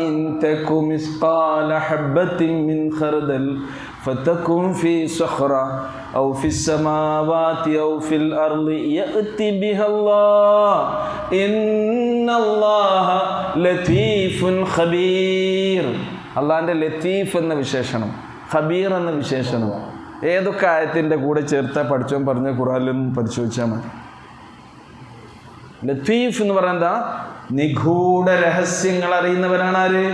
ഇൻ തകു മിസ്ഖാല ഹബ്ബത്തിൻ മിൻ ഖർദൽ ഫതകുൻ ഫീ സഖറ ഔ ഫിസ് സമാവാതി ഔ ഫിൽ അർളി യഅതി ബിഹല്ലാഹ് ഇന്നല്ലാഹ ലതീഫുൻ ഖബീർ. അള്ളാഹിൻ്റെ ലത്തീഫ് എന്ന വിശേഷണം, ഖബീർ എന്ന വിശേഷണം ഏതൊക്കെ ആയത്തിൻ്റെ കൂടെ ചേർത്താൽ പഠിച്ചോ പറഞ്ഞ ഖുർആനിലൊന്നും പരിശോധിച്ചാൽ മതി. ലത്തീഫ് എന്ന് പറയുന്നത് എന്താ? നിഗൂഢ രഹസ്യങ്ങൾ അറിയുന്നവനാണ് ആര്?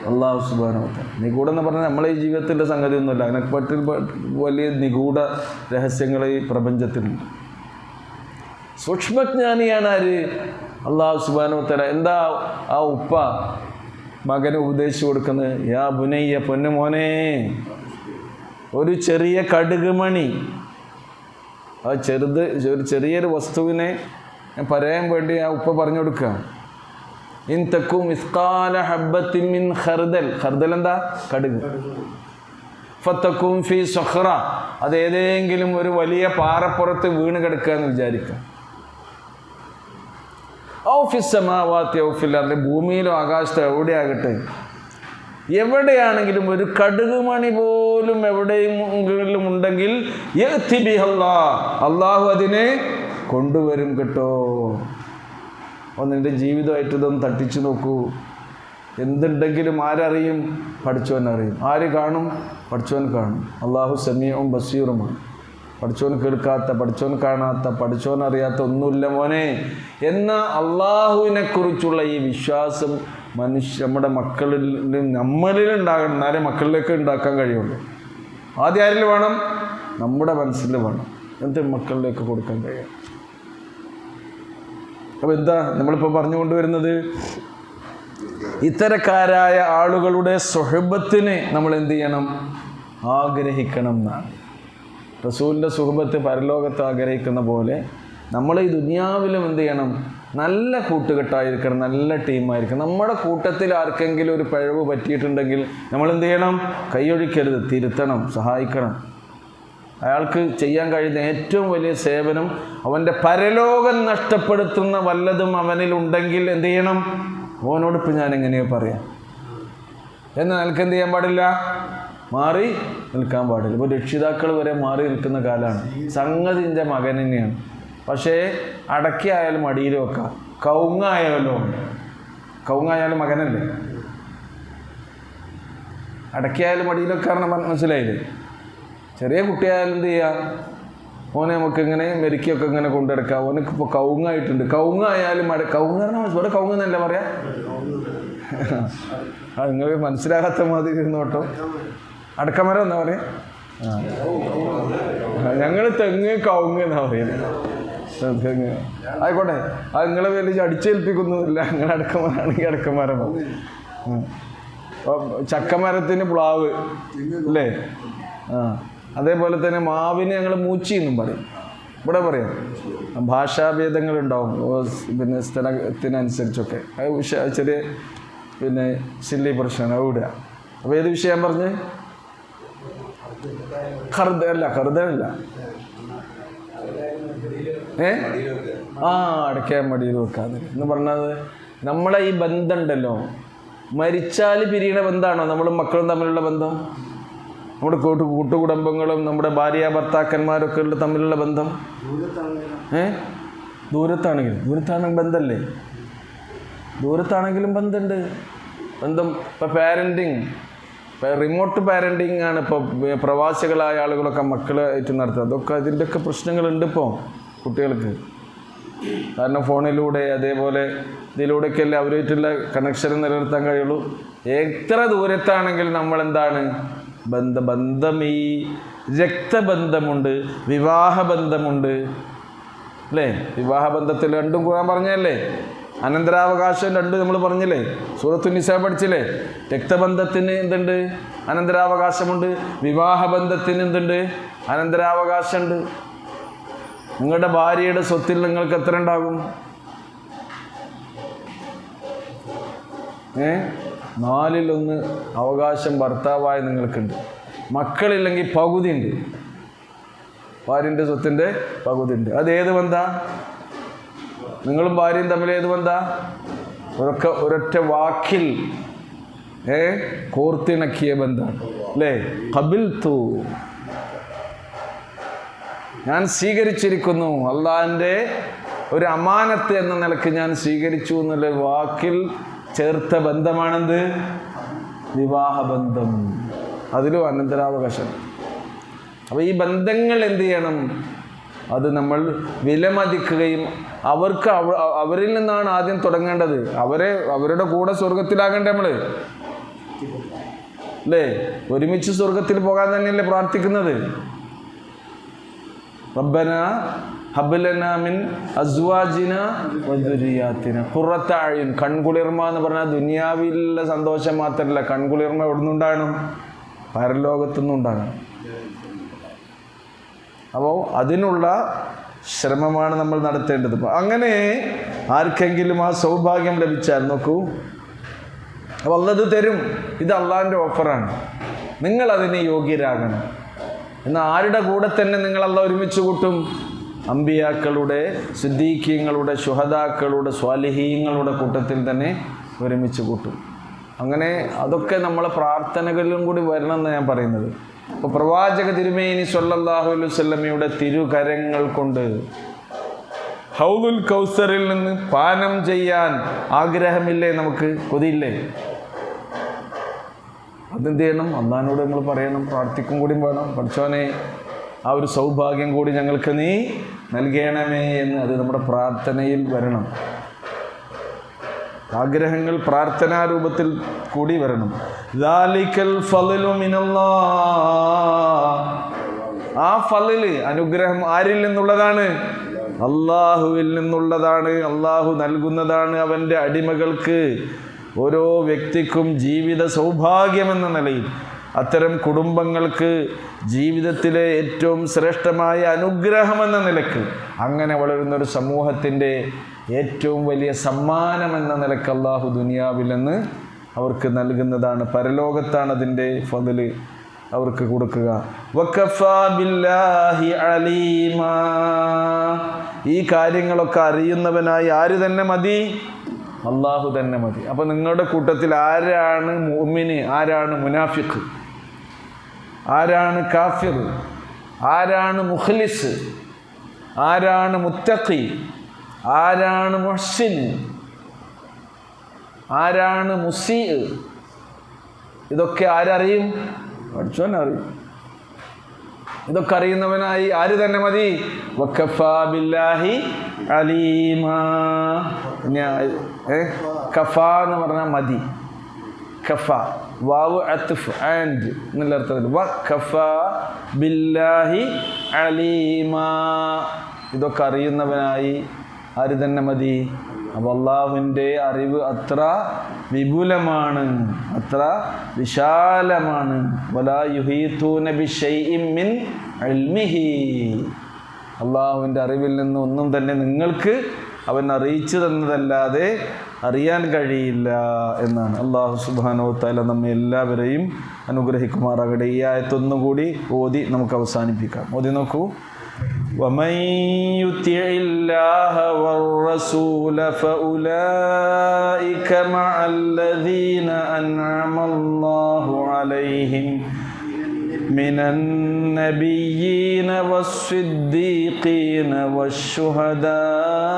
അല്ലാഹു സുബ്ഹാനഹു വ തആല. നിഗൂഢം എന്ന് പറഞ്ഞാൽ നമ്മളെ ഈ ജീവിതത്തിൻ്റെ സംഗതി ഒന്നുമില്ല. അതിനെപ്പറ്റി വലിയ നിഗൂഢ രഹസ്യങ്ങൾ ഈ പ്രപഞ്ചത്തിലുണ്ട്. സൂക്ഷ്മജ്ഞാനിയാണ് ആര്? അല്ലാഹു സുബ്ഹാനഹു വ തആല. എന്താ ആ ഉപ്പ മകന് ഉപദേശിച്ചു കൊടുക്കുന്നത്? യാ ബുനയ്യ, പൊന്നു മോനെ, ഒരു ചെറിയ കടുക് മണി ഒരു ചെറിയൊരു വസ്തുവിനെ പറയാൻ വേണ്ടി ആ ഉപ്പ പറഞ്ഞു കൊടുക്കുക. ഇൻ തക്കു മിസ്കാല ഹബ്ബത്തിൻ മിൻ ഖർദൽ. ഖർദൽ എന്താ? കടുക്. ഫത്തക്കും ഫി സഖറ, അത് ഏതെങ്കിലും ഒരു വലിയ പാറപ്പുറത്ത് വീണ് കിടക്കുക എന്ന് വിചാരിക്കുക. ഔ ഫിസ് സമാവാതി ഔ ഫിൽ അർദി, ഭൂമിയിലോ ആകാശത്തോ എവിടെയാകട്ടെ, എവിടെയാണെങ്കിലും ഒരു കടുക് മണി പോലും എവിടെയെങ്കിലും ഉണ്ടെങ്കിൽ യഅതി ബിഹല്ലാഹ്, അള്ളാഹു അതിനെ കൊണ്ടുവരും കേട്ടോ. നിൻ്റെ ജീവിതമായിട്ട് ഇതൊന്ന് തട്ടിച്ചു നോക്കൂ. എന്തുണ്ടെങ്കിലും ആരറിയും? പഠിച്ചവനറിയും. ആര് കാണും? പഠിച്ചവൻ കാണും. അള്ളാഹു സമീഉം ബസീറുമാണ്. പഠിച്ചവൻ കേൾക്കാത്ത, പഠിച്ചവൻ കാണാത്ത, പഠിച്ചവൻ അറിയാത്ത ഒന്നുമില്ല മോനെ എന്ന അള്ളാഹുവിനെ കുറിച്ചുള്ള ഈ വിശ്വാസം നമ്മുടെ മക്കളിൽ, നമ്മളിൽ ഉണ്ടാകണം. എന്നാലേ മക്കളിലേക്ക് ഉണ്ടാക്കാൻ കഴിയുള്ളൂ. ആദ്യം ആരിൽ വേണം? നമ്മുടെ മനസ്സിൽ വേണം. എന്നിട്ട് മക്കളിലേക്ക് കൊടുക്കാൻ കഴിയും. അപ്പോൾ എന്താ നമ്മളിപ്പോൾ പറഞ്ഞുകൊണ്ടുവരുന്നത്? ഇത്തരക്കാരായ ആളുകളുടെ സുഹബത്തിനെ നമ്മൾ എന്ത് ചെയ്യണം? ആഗ്രഹിക്കണം എന്നാണ്. റസൂലിൻ്റെ സുഹബത്ത് പരലോകത്ത് ആഗ്രഹിക്കുന്ന പോലെ നമ്മൾ ഈ ദുനിയാവിലും എന്ത് ചെയ്യണം? നല്ല കൂട്ടുകെട്ടായിരിക്കണം, നല്ല ടീമായിരിക്കണം. നമ്മുടെ കൂട്ടത്തിൽ ആർക്കെങ്കിലും ഒരു പിഴവ് പറ്റിയിട്ടുണ്ടെങ്കിൽ നമ്മൾ എന്ത് ചെയ്യണം? കൈയൊഴിക്കരുത്, തിരുത്തണം, സഹായിക്കണം. അയാൾക്ക് ചെയ്യാൻ കഴിയുന്ന ഏറ്റവും വലിയ സേവനം, അവൻ്റെ പരലോകം നഷ്ടപ്പെടുത്തുന്ന വല്ലതും അവനിലുണ്ടെങ്കിൽ എന്ത് ചെയ്യണം? ഓനോടിപ്പോൾ ഞാൻ എങ്ങനെയോ പറയാം എന്നാൽ നിനക്ക് എന്ത് ചെയ്യാൻ പാടില്ല? മാറി നിൽക്കാൻ പാടില്ല. ഇപ്പോൾ രക്ഷിതാക്കൾ വരെ മാറി നിൽക്കുന്ന കാലമാണ്. സംഗതി എൻ്റെ മകൻ തന്നെയാണ്, പക്ഷേ അടക്കിയായാലും അടിയിൽ വെക്കാം. കവുങ്ങായാലോ, കവുങ്ങായാലും മകനല്ലേ. അടക്കിയായാലും അടിയിൽ വെക്കാറുണ്ട്, മനസ്സിലായില്ലേ? ചെറിയ കുട്ടിയായാലും എന്ത് ചെയ്യുക? ഓനെ നമുക്കിങ്ങനെ മെരുക്കിയൊക്കെ ഇങ്ങനെ കൊണ്ടെടുക്കാം. ഓനക്ക് ഇപ്പോൾ കവുങ്ങായിട്ടുണ്ട്. കവുങ്ങായാലും കവുങ്ങ് ഇവിടെ കവുങ്ങ് എന്നല്ല പറയാ. അത് നിങ്ങൾ മനസ്സിലാകാത്ത മാതിരി ഇരുന്നോട്ടോ. അടക്കമരം എന്നാ പറയാ? ഞങ്ങൾ തെങ്ങ് കവുങ്ങ് എന്നാ പറയുന്നത്. തെങ്ങ് ആയിക്കോട്ടെ, അത് നിങ്ങളെ വലിയ അടിച്ചേൽപ്പിക്കുന്നില്ല. നിങ്ങൾ അടക്കമരാണെങ്കിൽ അടക്കമരം. ചക്കമരത്തിന് പ്ലാവ് അല്ലേ? അതേപോലെ തന്നെ മാവിന് ഞങ്ങൾ മൂച്ചി എന്നും പറയും. ഇവിടെ പറയാം. ഭാഷാഭേദങ്ങളുണ്ടാവും പിന്നെ സ്ഥലത്തിനനുസരിച്ചൊക്കെ. അത് ചെറിയ പിന്നെ സില്ലി പ്രശ്നമാണ്. അത് വിടുക. അപ്പോൾ ഏത് വിഷയം പറഞ്ഞ്? ഖർദല്ല, ഖർദല്ല. അടയ്ക്കാൻ മടിയിൽ വെക്കാതെ എന്ന് പറഞ്ഞത് നമ്മളെ ഈ ബന്ധമുണ്ടല്ലോ, മരിച്ചാൽ പിരിയണ ബന്ധമാണോ നമ്മളും മക്കളും തമ്മിലുള്ള ബന്ധം? നമ്മുടെ കൂട്ടുകുടുംബങ്ങളും നമ്മുടെ ഭാര്യ ഭർത്താക്കന്മാരൊക്കെ ഉള്ള തമ്മിലുള്ള ബന്ധം ദൂരത്താണെങ്കിലും ബന്ധമല്ലേ? ദൂരത്താണെങ്കിലും ബന്ധമുണ്ട്. ബന്ധം ഇപ്പോൾ പാരൻറ്റിങ്, റിമോട്ട് പാരൻറ്റിങ് ആണ് ഇപ്പോൾ പ്രവാസികളായ ആളുകളൊക്കെ മക്കളായിട്ട് നടത്തുക. അതൊക്കെ അതിൻ്റെയൊക്കെ പ്രശ്നങ്ങളുണ്ട് ഇപ്പോൾ കുട്ടികൾക്ക്. കാരണം ഫോണിലൂടെ അതേപോലെ ഇതിലൂടെയൊക്കെയല്ലേ അവരുമായിട്ടുള്ള കണക്ഷൻ നിലനിർത്താൻ കഴിയുള്ളൂ. എത്ര ദൂരത്താണെങ്കിൽ നമ്മളെന്താണ് ബന്ധം ഈ രക്തബന്ധമുണ്ട്, വിവാഹബന്ധമുണ്ട് അല്ലേ? വിവാഹബന്ധത്തിൽ രണ്ടും കൂടാൻ പറഞ്ഞല്ലേ? അനന്തരാവകാശം രണ്ടും നമ്മൾ പറഞ്ഞില്ലേ? സൂറത്തുൻ നിസാ പഠിച്ചില്ലേ? രക്തബന്ധത്തിന് എന്തുണ്ട്? അനന്തരാവകാശമുണ്ട്. വിവാഹബന്ധത്തിന് എന്തുണ്ട്? അനന്തരാവകാശമുണ്ട്. നിങ്ങളുടെ ഭാര്യയുടെ സ്വത്തിൽ നിങ്ങൾക്ക് എത്ര ഉണ്ടാകും? 4/1 അവകാശം ഭർത്താവായ നിങ്ങൾക്കുണ്ട്. മക്കളില്ലെങ്കിൽ പകുതിയുണ്ട്. ഭാര്യൻ്റെ സ്വത്തിൻ്റെ പകുതിയുണ്ട്. അതേത് ബന്ധാ? നിങ്ങളും ഭാര്യയും തമ്മിൽ ഏത് ബന്ധാ? ഒരൊറ്റ വാക്കിൽ കോർത്തിണക്കിയ ബന്ധമാണ് അല്ലേ? ഖബിൽതു, ഞാൻ സ്വീകരിച്ചിരിക്കുന്നു, അള്ളാഹിൻ്റെ ഒരു അമാനത്ത് എന്ന നിലക്ക് ഞാൻ സ്വീകരിച്ചു എന്നുള്ള വാക്കിൽ ചേർത്ത ബന്ധമാണെന്ത്? വിവാഹബന്ധം. അതിലും അനന്തരാവകാശം. അപ്പോൾ ഈ ബന്ധങ്ങൾ എന്ത് ചെയ്യണം? അത് നമ്മൾ വിലമതിക്കുകയും അവരിൽ നിന്നാണ് ആദ്യം തുടങ്ങേണ്ടത്. അവരുടെ കൂടെ സ്വർഗത്തിലാകണ്ടേ നമ്മൾ അല്ലേ? ഒരുമിച്ച് സ്വർഗത്തിൽ പോകാൻ തന്നെയല്ലേ പ്രാർത്ഥിക്കുന്നത്? റബ്ബന ഹബ് ലനാ മിൻ അസ്വാജിന വദുരിയാതിന ഖുറത അയ്യുൻ. കൺകുളിർമ എന്ന് പറഞ്ഞാൽ ദുനിയാവിലുള്ള സന്തോഷം മാത്രമല്ല. കൺകുളിർമ എവിടെ നിന്നുണ്ടാകണം? പരലോകത്തുനിന്നും ഉണ്ടാകണം. അപ്പോൾ അതിനുള്ള ശ്രമമാണ് നമ്മൾ നടത്തേണ്ടത്. അങ്ങനെ ആർക്കെങ്കിലും ആ സൗഭാഗ്യം ലഭിച്ചാൽ നോക്കൂ, അപ്പോൾ അള്ളാഹ് തരും. ഇത് അള്ളാഹിൻ്റെ ഓഫറാണ്. നിങ്ങളതിന് യോഗ്യരാകണം. എന്നാൽ ആരുടെ കൂടെ തന്നെ നിങ്ങൾ അള്ളാഹ് ഒരുമിച്ച് കൂട്ടും? അമ്പിയാക്കളുടെ, സിദ്ദീഖീങ്ങളുടെ, ശുഹദാക്കളുടെ, സ്വാലിഹീങ്ങളുടെ കൂട്ടത്തിൽ തന്നെ ഒരുമിച്ച് കൂട്ടും. അങ്ങനെ അതൊക്കെ നമ്മളെ പ്രാർത്ഥനകളിലും കൂടി വരണമെന്ന് ഞാൻ പറയുന്നത്. അപ്പോൾ പ്രവാചക തിരുമേനി സ്വല്ലല്ലാഹു അലൈഹി വസല്ലമയുടെ തിരുകരങ്ങൾ കൊണ്ട് ഹൗദുൽ കൗസറിൽ നിന്ന് പാനം ചെയ്യാൻ ആഗ്രഹമില്ലേ? നമുക്ക് കൊതിയില്ലേ? അതെന്ത് ചെയ്യണം? അള്ളാഹിനോട് നമ്മൾ പറയണം, പ്രാർത്ഥിക്കും കൂടി വേണം. പഠിച്ചോനെ, ആ ഒരു സൗഭാഗ്യം കൂടി ഞങ്ങൾക്ക് നീ നൽകണമേ എന്ന് അത് നമ്മുടെ പ്രാർത്ഥനയിൽ വരണം. ആഗ്രഹങ്ങൾ പ്രാർത്ഥനാരൂപത്തിൽ കൂടി വരണം. ദാലിക്കൽ ഫളലു മിനല്ലാഹ്. ആ ഫളല്, അനുഗ്രഹം ആരിൽ നിന്നുള്ളതാണ്? അള്ളാഹുവിൽ നിന്നുള്ളതാണ്. അള്ളാഹു നൽകുന്നതാണ് അവൻ്റെ അടിമകൾക്ക്. ഓരോ വ്യക്തിക്കും ജീവിത സൗഭാഗ്യമെന്ന നിലയിൽ അത്തരം കുടുംബങ്ങൾക്ക് ജീവിതത്തിലെ ഏറ്റവും ശ്രേഷ്ഠമായ അനുഗ്രഹമെന്ന നിലക്ക്, അങ്ങനെ വളരുന്നൊരു സമൂഹത്തിൻ്റെ ഏറ്റവും വലിയ സമ്മാനമെന്ന നിലക്ക് അള്ളാഹു ദുനിയാവിൽ നിന്ന് അവർക്ക് നൽകുന്നതാണ്. പരലോകത്താണ് അതിൻ്റെ ഫളല് അവർക്ക് കൊടുക്കുക. വകഫാ ബില്ലാഹി അലീമാ. ഈ കാര്യങ്ങളൊക്കെ അറിയുന്നവനായി ആര് തന്നെ മതി? അള്ളാഹു തന്നെ മതി. അപ്പോൾ നിങ്ങളുടെ കൂട്ടത്തിൽ ആരാണ് മുഅ്മിന്, ആരാണ് മുനാഫിഖ്, ആരാണ് കാഫിർ, ആരാണ് മുഖ്ലിസ്, ആരാണ് മുത്തഖി, ആരാണ് മുഹ്സിൻ, ആരാണ് മുസീ, ഇതൊക്കെ ആരറിയും? പഠിച്ചോനറിയും. ഇതൊക്കെ അറിയുന്നവനായി ആര് തന്നെ മതി? വകഫാ ബില്ലാഹി അലീമാ. കഫ എന്ന് പറഞ്ഞാൽ മതി. കഫ, വാവ് അത്ഫ്, ആൻഡ് എന്നുള്ള അർത്ഥത്തിൽ. വകഫാ ബില്ലാഹി അലീമാ. ഇതൊക്കെ അറിയുന്നവനായി ആര് തന്നെ മതി? അപ്പോൾ അള്ളാഹുവിൻ്റെ അറിവ് അത്ര വിപുലമാണ്, അത്ര വിശാലമാണ്. വലാ യുഹീതൂന ബിശൈഇൻ മിൻ ഇൽമിഹി. അള്ളാഹുവിൻ്റെ അറിവിൽ നിന്ന് ഒന്നും തന്നെ നിങ്ങൾക്ക് അവൻ അറിയിച്ചു തന്നതല്ലാതെ അറിയാൻ കഴിയില്ല എന്നാണ്. അള്ളാഹു സുബ്ഹാനഹു വ തആല നമ്മെ എല്ലാവരെയും അനുഗ്രഹിക്കുമാറാകട്ടെ. ഈ ആയത്തൊന്നുകൂടി ഓതി നമുക്ക് അവസാനിപ്പിക്കാം. ഓതി നോക്കൂ. ومن يطع الله والرسول فأولئك مع الذين أنعم الله عليهم من النبيين والصديقين والشهداء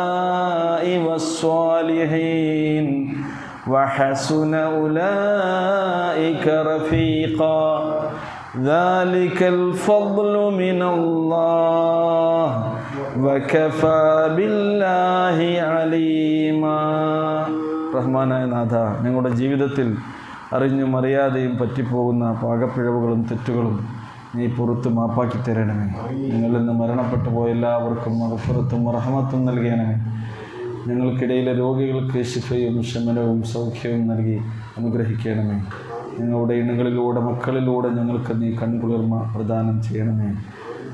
والصالحين وحسن أولئك رفيقا ذلك الفضل من الله وكفى بالله عليما. റഹ്മാനായ നാഥ, ഞങ്ങളുടെ ജീവിതത്തിൽ അറിഞ്ഞും അറിയാതെയും പറ്റിപ്പോകുന്ന പാകപ്പിഴവുകളും തെറ്റുകളും നീ പുറത്ത് മാപ്പാക്കി തരണമേ. ഞങ്ങളിൽ നിന്ന് മരണപ്പെട്ടു പോയ എല്ലാവർക്കും മഗ്ഫിറത്തും റഹ്മത്തും നൽകണമേ. ഞങ്ങൾക്കിടയിലെ രോഗികൾക്ക് ശിഫയും ശമനവും സൗഖ്യവും നൽകി അനുഗ്രഹിക്കണമേ. ഞങ്ങളുടെ ഇണകളിലൂടെ, മക്കളിലൂടെ ഞങ്ങൾക്ക് നീ കൺകുളിർമ പ്രദാനം ചെയ്യണമേ.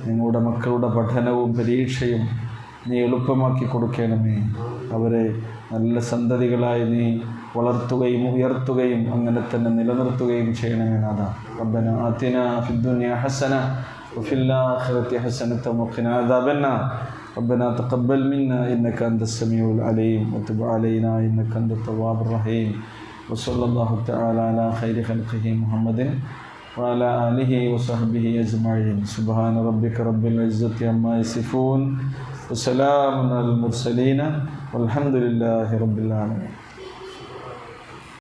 ഞങ്ങളുടെ മക്കളുടെ പഠനവും പരീക്ഷയും നീ എളുപ്പമാക്കി കൊടുക്കണമേ. അവരെ നല്ല സന്തതികളായി നീ വളർത്തുകയും ഉയർത്തുകയും അങ്ങനെ തന്നെ നിലനിർത്തുകയും ചെയ്യണമേ നാഥ. റബ്ബനാ ആതിനാ ഫിദ്ദുനിയാ ഹസന വഫിൽ ആഖിറതി ഹസനത വഖിനാ അദാബന്നാർ. ربنا تقبل منا إنك أنت السميع العليم وتب علينا إنك أنت التواب الرحيم. وصلى الله تعالى على خير خلقه محمد وعلى آله وصحبه أجمعين. سبحان ربك رب العزة عما يصفون وسلام على المرسلين والحمد لله رب العالمين.